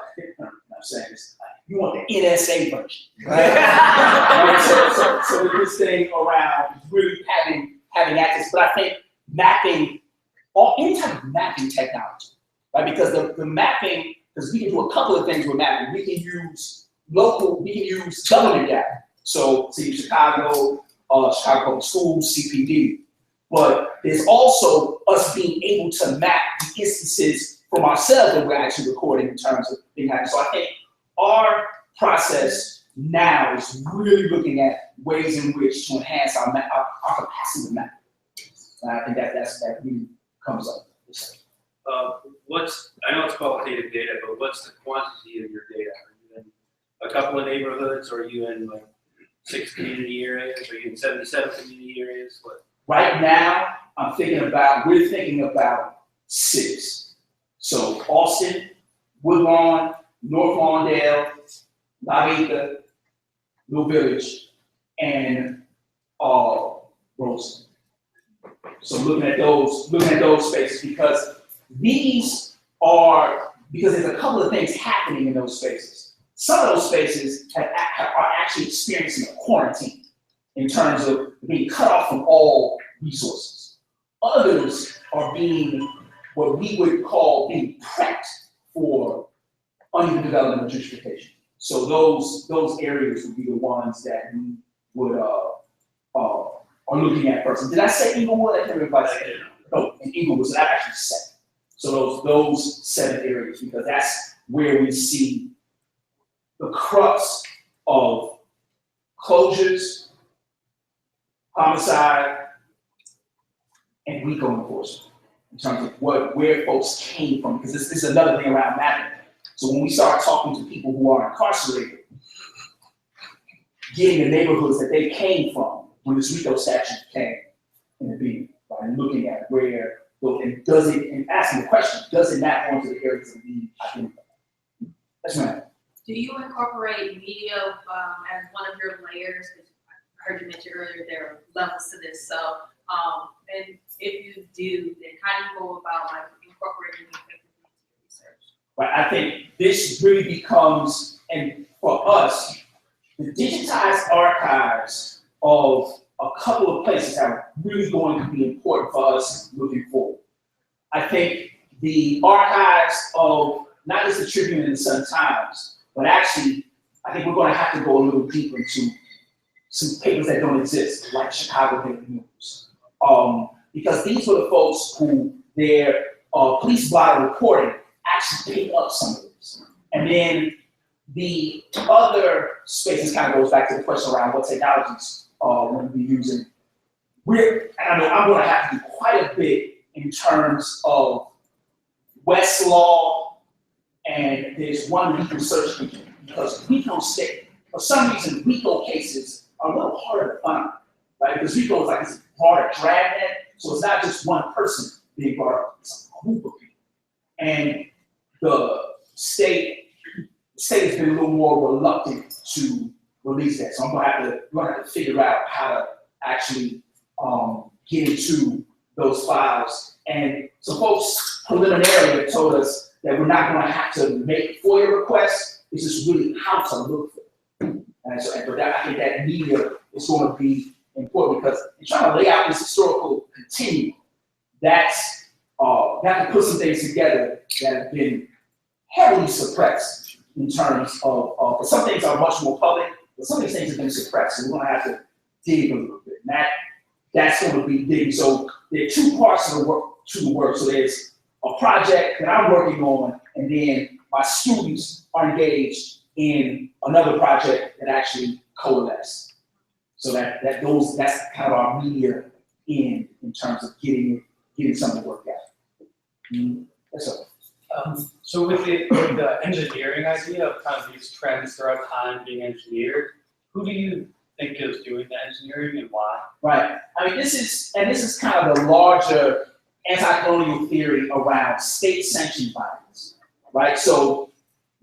saying this. You want the NSA version, right? Right? So this thing around really having access, but I think mapping, or any type of mapping technology, right? Because the mapping, because we can do a couple of things with mapping. We can use government data. So see Chicago Public Schools, CPD. But there's also us being able to map the instances from ourselves that we're actually recording in terms of being happy. So I think our process now is really looking at ways in which to enhance our capacity to map. And I think that really comes up. I know it's qualitative data, but what's the quantity of your data? Are you in a couple of neighborhoods, or are you in like 6 community areas? Are you in 77 community areas? What? Right now, we're thinking about 6. So Austin, Woodlawn, North Lawndale, Lavaca, New Village, and Roseland. So looking at those spaces, because there's a couple of things happening in those spaces. Some of those spaces are actually experiencing a quarantine in terms of being cut off from all resources. Others are being what we would call being prepped for uneven development or gentrification. So those areas would be the ones that we would are looking at first. And did I say Inglewood? I can't remember if I said it. No, in Inglewood, so that actually 7. So those 7 areas, because that's where we see the crux of closures, homicide, and RICO enforcement in terms of where folks came from, because this is another thing around mapping. So when we start talking to people who are incarcerated, getting the neighborhoods that they came from when this RICO statute came, in the being, by looking at where, and does it, and asking the question, does it map onto the areas of need identified? That's right. Do you incorporate media as one of your layers? I heard you mention earlier there are levels to this. So, and if you do, then how do you go about like incorporating the effectively into your research? But I think this really becomes, and for us, the digitized archives of a couple of places are really going to be important for us moving forward. I think the archives of not just the Tribune and the Sun Times, but actually, I think we're going to have to go a little deeper into some papers that don't exist, like Chicago Daily News. Because these were the folks who their police blotter reporting actually picked up some of this. And then the other spaces kind of goes back to the question around what technologies we're using. And I know I'm going to have to do quite a bit in terms of Westlaw, and there's one legal search because RICO state, for some reason, RICO cases are a little harder to find, right? Because RICO is like this broader dragnet, so it's not just one person being brought up, it's a group of people. And the state has been a little more reluctant to release that. So we're gonna have to figure out how to actually get into those files. And some folks preliminarily have told us that we're not gonna have to make FOIA requests, it's just really how to look for them. And so, but I think that media is gonna be important because in trying to lay out this historical continuum, that's that can put some things together that have been heavily suppressed in terms of some things are much more public, but some of these things have been suppressed. So we're gonna have to dig a little bit. And that's gonna be digging. So there are two parts of the work. So there's a project that I'm working on, and then my students are engaged in another project that actually coalesced. So that's kind of our media in terms of getting something worked out. That's all. So with the engineering idea of kind of these trends throughout time being engineered, who do you think is doing the engineering and why? Right. I mean, this is kind of the larger anti-colonial theory around state-sanctioned violence, right? So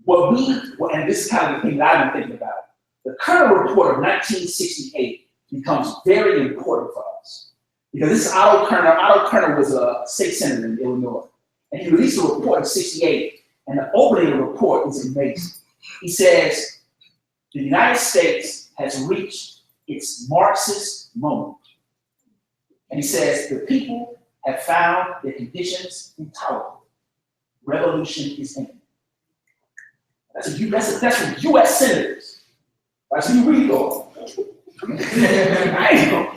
and this is kind of the thing that I've been thinking about, the Kerner report of 1968 becomes very important for us. Because this is Otto Kerner. Otto Kerner was a state senator in Illinois. And he released a report in 68, and the opening of the report is amazing. He says, the United States has reached its Marxist moment. And he says, the people have found their conditions intolerable. Revolution is imminent. That's from US senators. Right, so you read those.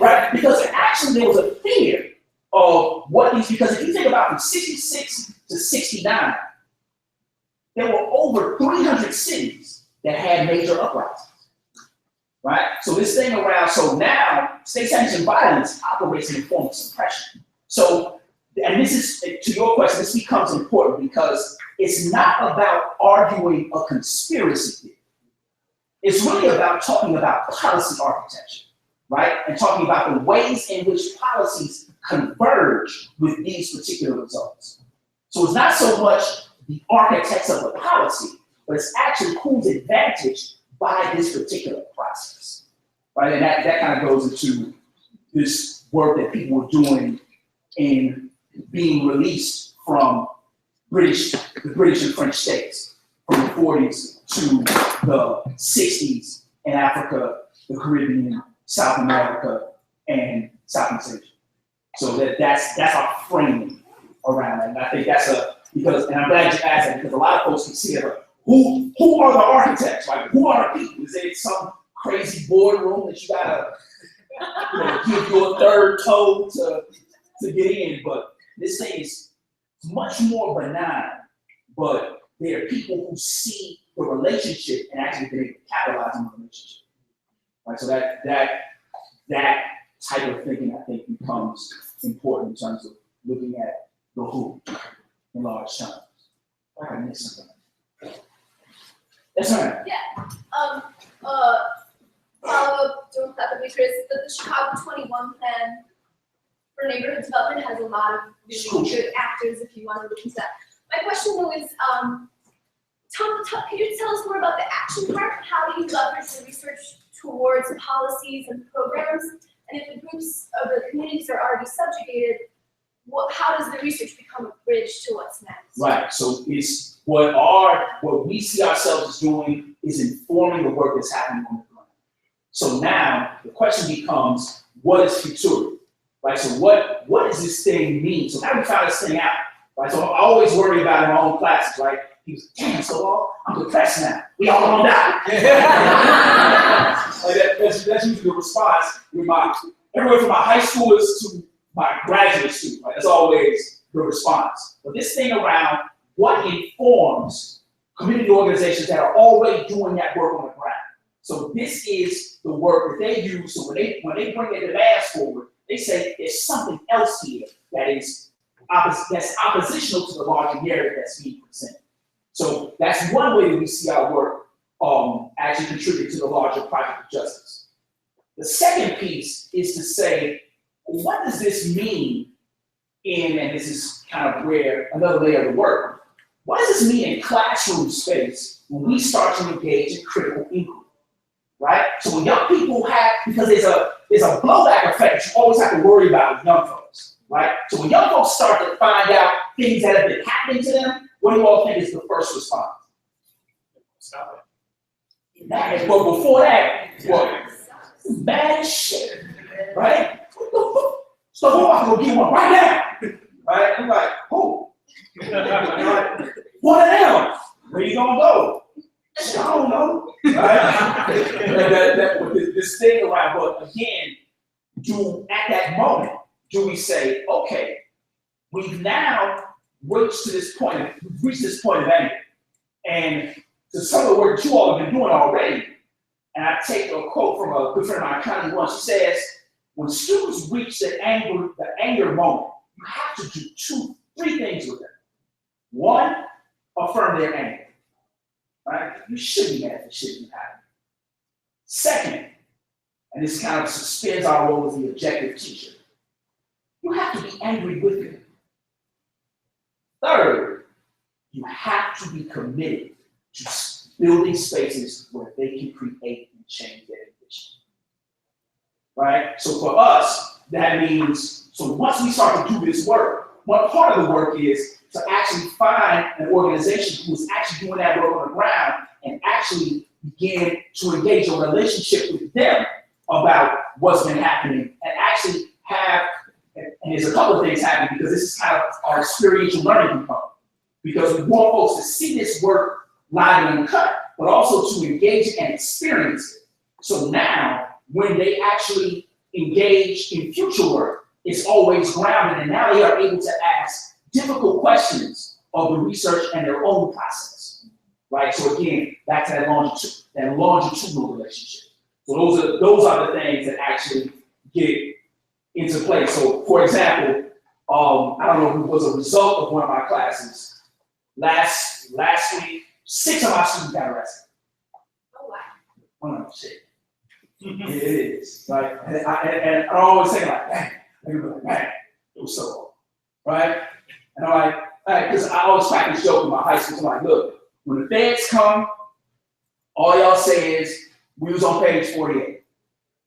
Right? Because actually there was a fear of what these, because if you think about from 66 to 69, there were over 300 cities that had major uprisings. Right? So this thing around, so now state-sanctioned violence operates in a form of suppression. So, and this is, to your question, this becomes important because it's not about arguing a conspiracy theory. It's really about talking about policy architecture, right? And talking about the ways in which policies converge with these particular results. So it's not so much the architects of the policy, but it's actually who's advantaged by this particular process, right? And that kind of goes into this work that people were doing in being released from the British and French states from the 40s to the 60s in Africa, the Caribbean, South America, and Southeast Asia. So that's our framing around that. And I think that's and I'm glad you asked that because a lot of folks can see it. Who are the architects? Like, who are the people? Is it some crazy boardroom that you gotta give you a third toe to get in? But this thing is much more benign. But there are people who see the relationship and actually been able to capitalize on the relationship. Right? So that type of thinking, I think, becomes important in terms of looking at the who in large terms. I missed something. That's right. Yeah. Follow up, don't have to be Chris, the Chicago 21 plan, neighborhood development has a lot of really good actors if you want to look into that. My question though is, could you tell us more about the action part? How do you leverage the research towards policies and programs? And if the groups or the communities are already subjugated, how does the research become a bridge to what's next? Right, so it's what we see ourselves as doing is informing the work that's happening on the ground. So now the question becomes, what is futurity? Right, so what does this thing mean? So now we found this thing out, right? So I always worry about it in my own classes, right? People say, damn, so I'm depressed now. We all gonna die. Like that's usually the response with everywhere from my high schoolers to my graduate students, right? That's always the response. But this thing around what informs community organizations that are already doing that work on the ground. So this is the work that they use. So when they bring their demands forward, they say there's something else here that is that's oppositional to the larger narrative that's being presented. So that's one way that we see our work actually contribute to the larger project of justice. The second piece is to say, what does this mean and this is kind of where another layer of the work, what does this mean in classroom space when we start to engage in critical inquiry, right? So when young people because there's a blowback effect that you always have to worry about with young folks, right? So when young folks start to find out things that have been happening to them, what do you all think is the first response? Stop it. But before that, what? Mad as shit, right? What the fuck? So who I'm gonna get one right now, right? I'm like, who? One of them. Where you gonna go? I don't know, right? This thing around, but again, at that moment, do we say, okay, we've now reached this point of anger, and to some of the work you all have been doing already, and I take a quote from a good friend of mine, Connie once. She says, when students reach the anger moment, you have to do three things with them. One, affirm their anger, right? You should be mad if shit is happening. Second, and this kind of suspends our role as the objective teacher, you have to be angry with them. Third, you have to be committed to building spaces where they can create and change their condition. Right? So for us, that means, so once we start to do this work, one part of the work is to actually find an organization who is actually doing that work on the ground and actually begin to engage a relationship with them about what's been happening and actually and there's a couple of things happening because this is kind of our experiential learning component. Because we want folks to see this work live and uncut, but also to engage and experience it. So now, when they actually engage in future work, it's always grounded, and now they are able to ask difficult questions of the research and their own process, right? So again, back to that longitudinal relationship. So those are the things that actually get into play. So, for example, I don't know if it was a result of one of my classes. Last week, 6 of my students got arrested. Oh wow! Oh no, shit. It is, right? And I always say like, man, it was so hard, right? And I'm like, because I always crack this joke in my high school. I'm like, look, when the feds come, all y'all say is, we was on page 48,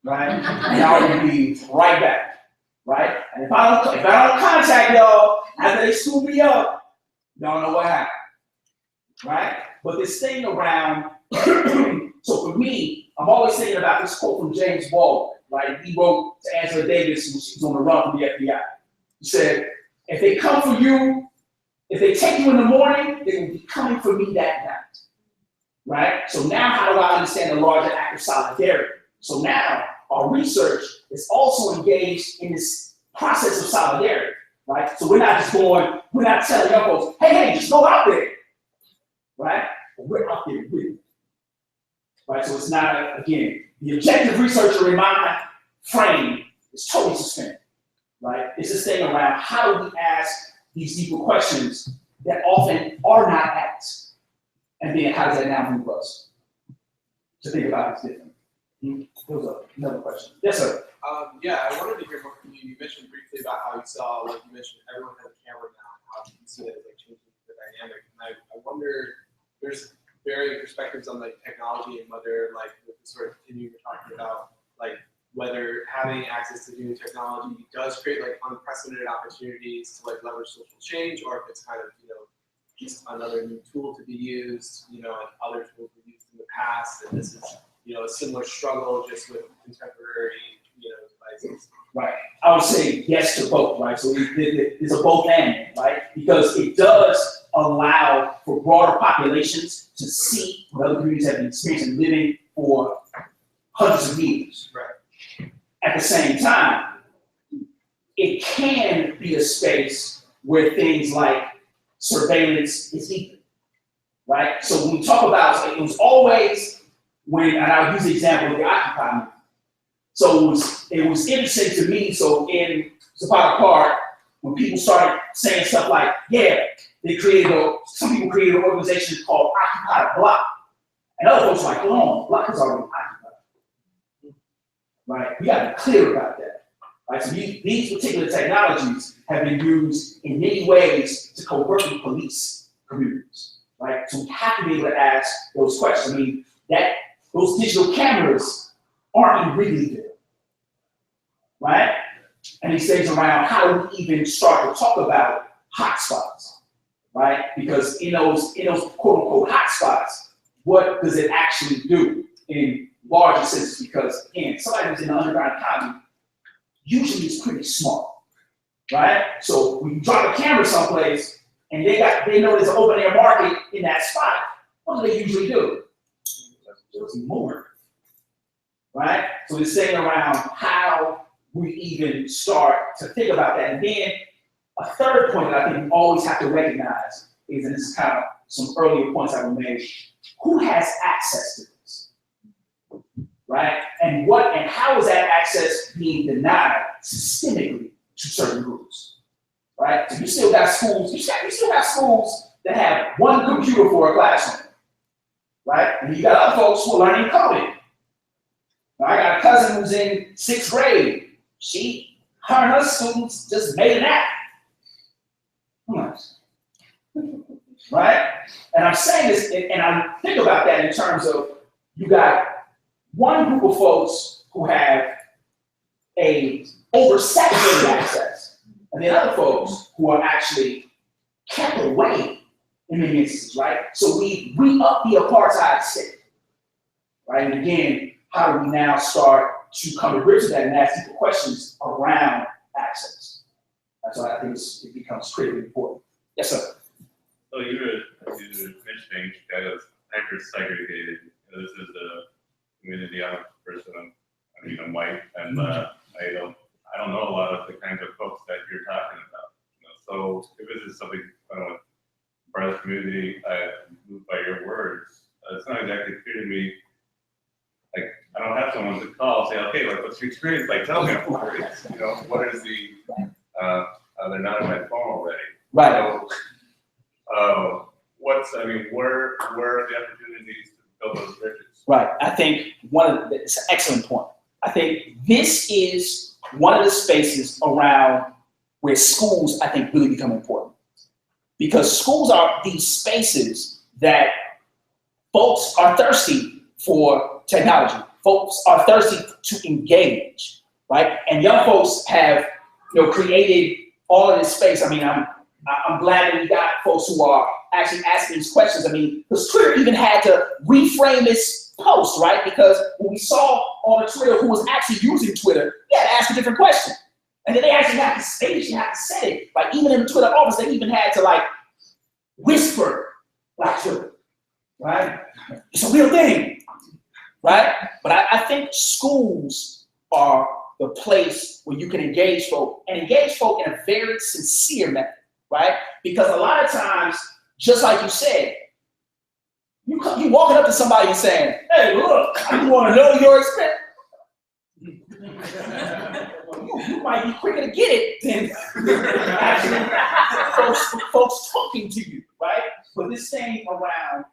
right? And y'all will be right back, right? And if I don't contact y'all after they scoop me up, y'all know what happened, right? But this thing around, so for me, I'm always thinking about this quote from James Baldwin, right? He wrote to Angela Davis when she was on the run from the FBI. He said, if they come for you, if they take you in the morning, they will be coming for me that night, right? So now how do I understand the larger act of solidarity? So now our research is also engaged in this process of solidarity, right? So we're not telling young folks, hey, just go out there, right? But we're out there with it, right? So it's not, again, the objective researcher in my frame is totally suspended, right? It's this thing around how do we ask these deeper questions that often are not asked, and then how does that now move us to think about this differently? There was another question. Yes, sir. Yeah, I wanted to hear more from you. You mentioned briefly about how you saw, like you mentioned, everyone has a camera now, and how you can see that it's like changing the dynamic. And I wonder, there's varying perspectives on like technology and whether like with the sort of continuing you're talking about, like whether having access to new technology does create like unprecedented opportunities to like leverage social change, or if it's kind of, you know, just another new tool to be used, you know, like other tools were used in the past, and this is, you know, a similar struggle just with contemporary, you know, devices. Right. I would say yes to both, right? So it's a both and, right? Because it does allow for broader populations to see what other communities have been experiencing living for hundreds of years. Right. At the same time, it can be a space where things like surveillance is equal, right? So when we talk about, it was always when, and I'll use the example of the Occupy movement. So it was interesting to me. So in Zapata Park, when people started saying stuff like, yeah, some people created an organization called Occupy the Block. And other folks were like, hold on, Block is already occupied. Right? We gotta be clear about that. Right? So these particular technologies have been used in many ways to covertly police communities. Right? So we have to be able to ask those questions. I mean, those digital cameras aren't in Wrigleyville. Right? And these things around how do we even start to talk about hotspots, right? Because in those quote unquote hotspots, what does it actually do in larger senses? Because again, somebody who's in the underground economy usually is pretty smart, right? So when you drop a camera someplace and they know there's an open air market in that spot, what do they usually do? Just more, right? So this thing around how we even start to think about that. And then a third point that I think we always have to recognize is, and this is kind of some earlier points I would make, who has access to this, right? And how is that access being denied systemically to certain groups, right? So you still got schools, you still have schools that have one computer for a classroom, right? And you got other folks who are learning coding. Now, I got a cousin who's in 6th grade. Her and her students just made an app. Right? And I'm saying this, and I think about that in terms of you got one group of folks who have a oversaturated access, and then other folks who are actually kept away in many instances, right? So we up the apartheid state, right? And again, how do we now start to come to grips with that and ask people questions around access? So I think it becomes critically important. Yes, sir. So you were mentioning Chicago's hyper-segregated. This is a community. I'm a person. I'm white, and I don't know a lot of the kinds of folks that you're talking about. So if this is something part of the community, moved by your words, it's not exactly clear to me. Like, I don't have someone to call and say, okay, like, what's your experience? Like, tell me about it. What is the, they're not on my phone already. Right. So, where are the opportunities to build those bridges? Right. I think it's an excellent point. I think this is one of the spaces around where schools, I think, really become important. Because schools are these spaces that folks are thirsty for technology. Folks are thirsty to engage, right? And young folks have, created all of this space. I mean, I'm glad that we got folks who are actually asking these questions. I mean, because Twitter even had to reframe its post, right? Because when we saw on the Twitter who was actually using Twitter, they had to ask a different question. And then they actually had to say it. Like, even in the Twitter office, they even had to, whisper like Twitter, right? It's a real thing, right? But I think schools are the place where you can engage folk, and engage folk in a very sincere method, right? Because a lot of times, just like you said, you walking up to somebody and saying, hey, look, I want to know your experience. You might be quicker to get it than actually folks talking to you, right? But this thing around,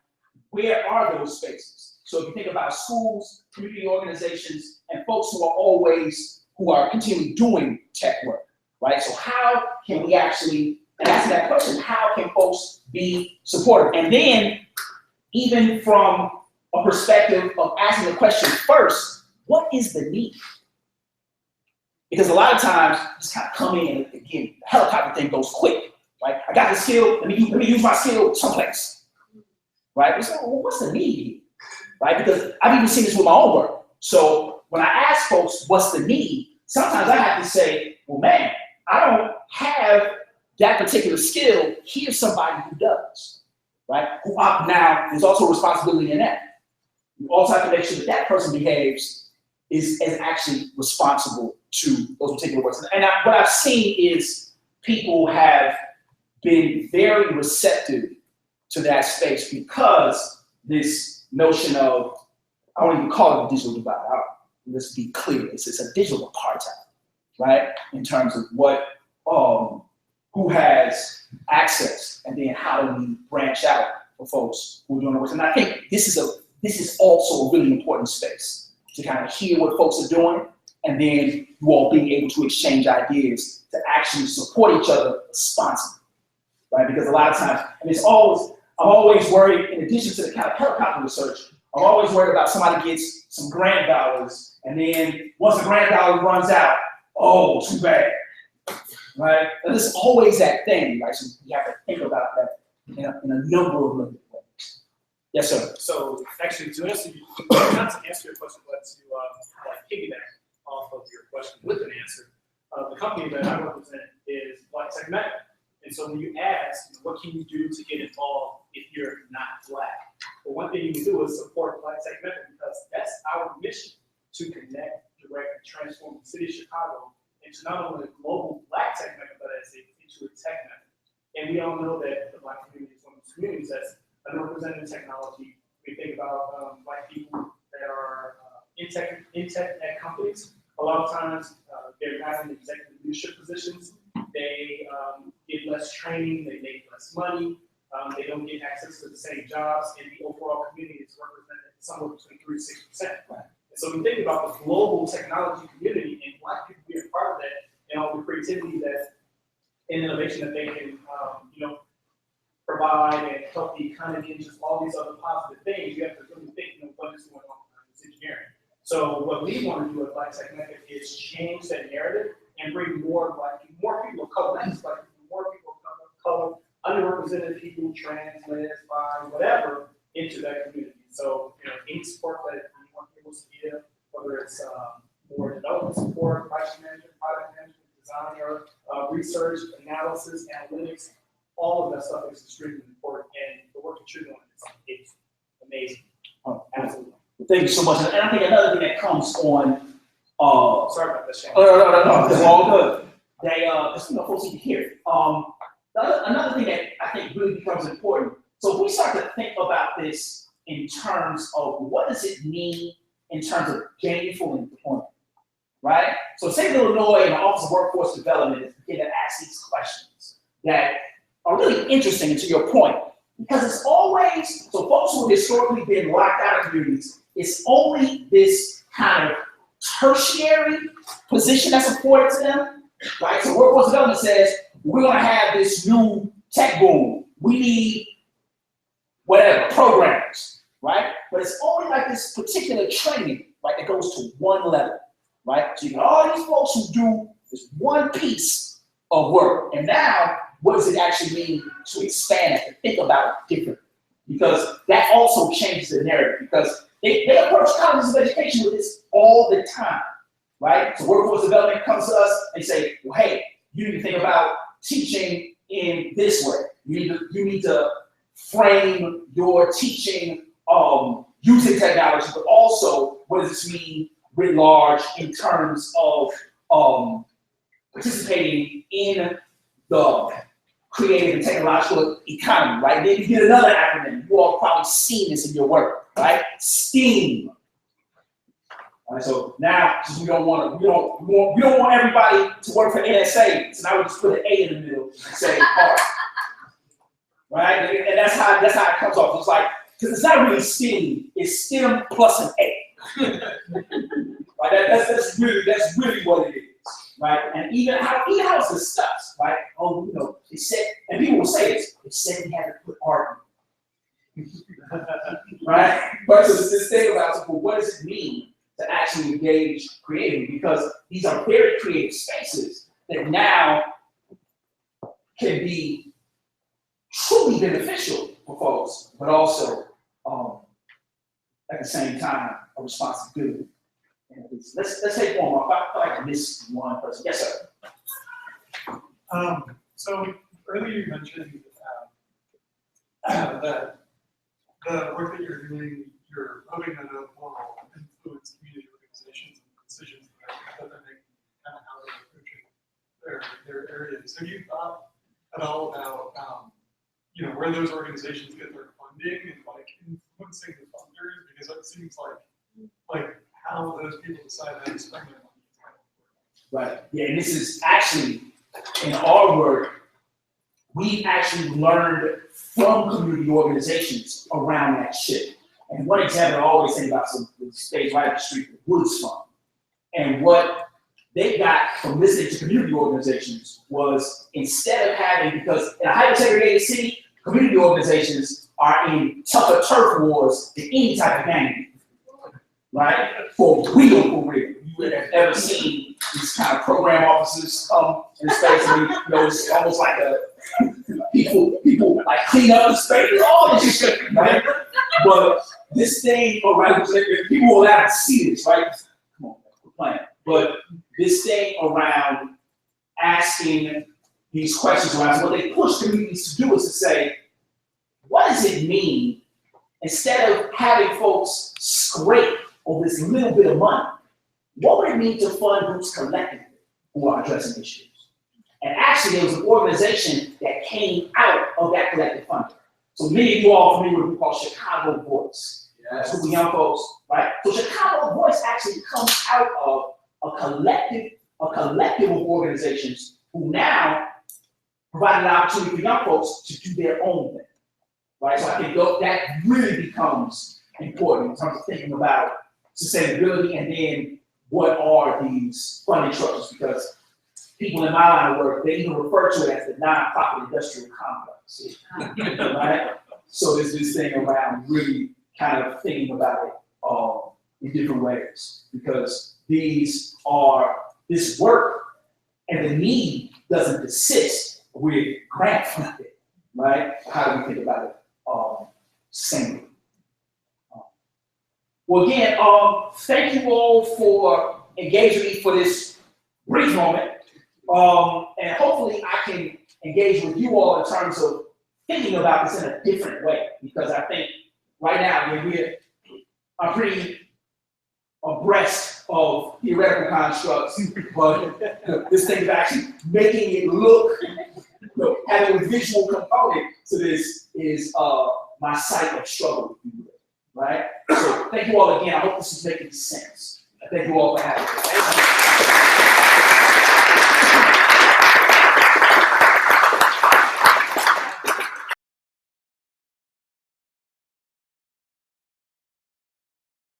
where are those spaces? So if you think about schools, community organizations, and folks who are continually doing tech work, right? So how can we actually, and answer that question, how can folks be supportive? And then, even from a perspective of asking the question first, what is the need? Because a lot of times, just kind of come in and again, the helicopter thing goes quick, right? I got the skill, let me use my skill someplace, right? So, well, what's the need here, right? Because I've even seen this with my own work. So when I ask folks, what's the need? Sometimes I have to say, well, man, I don't have that particular skill. Here's somebody who does, right? Now, there's also responsibility in that. You also have to make sure that that person behaves is actually responsible to those particular works. And what I've seen is people have been very receptive to that space because this notion of, I don't even call it a digital divide. Let's be clear, it's a digital apartheid, right? In terms of what, who has access, and then how do we branch out for folks who are doing the work. And I think this is also a really important space to kind of hear what folks are doing, and then you all being able to exchange ideas to actually support each other responsibly, right? Because a lot of times, and I'm always worried, in addition to the kind of helicopter research, I'm always worried about somebody gets some grant dollars, and then once the grant dollar runs out, oh, too bad, right? And there's always that thing, right? So you have to think about that in a number of ways. Yes, sir. So actually, to answer not to answer your question, but to piggyback off of your question with an answer, the company that I represent is Black Tech Mecca. And so when you ask, what can you do to get involved if you're not Black? Well, one thing you can do is support Black Tech Mecca, because that's our mission, to connect, direct, and transform the city of Chicago into not only a global Black Tech Mecca, but into a tech Mecca. And we all know that the Black community is one of those communities that's underrepresented in technology. We think about Black people that are in tech companies. A lot of times they're not in executive leadership positions. They get less training, they make less money, they don't get access to the same jobs, and the overall community is represented somewhere between 3 to 6%. And so we think about the global technology community and Black people being part of that, and all the creativity and innovation that they can provide and help the economy and just all these other positive things. You have to really think, what is going on in engineering. So what we want to do at Black Tech Mecca is change that narrative and bring more Black people, more people of color, not just Black people, more people of color, underrepresented people, trans, les, bi, whatever, into that community. So, any support that anyone here wants to give, whether it's more development support, project management, product management, design, or research, analysis, analytics, all of that stuff is extremely important, and the work that you're doing is amazing. Absolutely. Thank you so much. And I think another thing that comes on, sorry about that, Shane. No, it's all good. Just folks need to hear it. Another thing that I think really becomes important. So if we start to think about this in terms of what does it mean in terms of gainful employment, right? So State of Illinois and the Office of Workforce Development is beginning to ask these questions that are really interesting, and to your point, because it's always, so folks who have historically been locked out of communities, it's only this kind of tertiary position that's afforded to them, right? So Workforce Development says, we're gonna have this new tech boom. We need whatever, programs, right? But it's only like this particular training, right, that goes to one level, right? So you got all these folks who do this one piece of work, and now, what does it actually mean to expand it, to think about it differently? Because that also changes the narrative, because they approach colleges of education with this all the time, right? So Workforce Development comes to us and say, well, hey, you need to think about teaching in this way. You need to frame your teaching using technology, but also what does this mean writ large in terms of participating in the creative and technological economy, right? Then you get another acronym. You all probably seen this in your work, right? STEAM. All right, so now, since we don't want everybody to work for NSA, so now we just put an A in the middle and say art, right? And that's how it comes off. It's like Because it's not really STEAM, it's STEM plus an A. Right? That's really what it is. Right? And even how it's discussed, right? Oh, you know, it said, and people will say this, it said we had to put art in. Right? But so this thing about, well, what does it mean to actually engage creatively? Because these are very creative spaces that now can be truly beneficial for folks, but also at the same time a responsibility. And let's take one more. I feel like I missed one person. Yes, sir. So earlier you mentioned that the work that you're doing, you're hoping that it will influence community organizations and decisions that they're making, kind of how they're approaching their areas. Have you thought at all about you know, where those organizations get their funding and like influencing the funders? Because it seems like how those people decide how to spend their money. Right. Yeah, and this is actually in our work, we actually learned from community organizations around that shit. And one example I always think about, so the stage right up the street, the Woods Fund. And what they got from listening to community organizations was, instead of having, because in a hyper-segregated city, community organizations are in tougher turf wars than any type of gang, right? For real, for real. You would have ever seen these kind of program officers come in the space, and you know, it's almost like a people like clean up the space, all this shit, right? But this thing around, people will have to see this, right? Come on, we're playing. But this thing around asking these questions around, what they push communities to do is to say, what does it mean, instead of having folks scrape over this little bit of money, what would it mean to fund groups collectively who are addressing issues? And actually, there was an organization that came out of that collective funding. So many of you all are familiar with what we call Chicago Voice. That's for the young folks, right? So Chicago Voice actually comes out of a collective of organizations who now provide an opportunity for young folks to do their own thing, right? So I think that really becomes important in terms of thinking about sustainability and then what are these funding structures, because people in my line of work, they even refer to it as the nonprofit industrial complex, right? So there's this thing around really kind of thinking about it in different ways, because this work and the need doesn't desist with grant funding, right? How do we think about it sustainably? Well, again, thank you all for engaging me for this brief moment. And hopefully I can engage with you all in terms of thinking about this in a different way, because I think right now I'm pretty abreast of theoretical constructs, but this thing is actually making it look, having a visual component to this is my site of struggle, right? So thank you all again. I hope this is making sense. Thank you all for having me.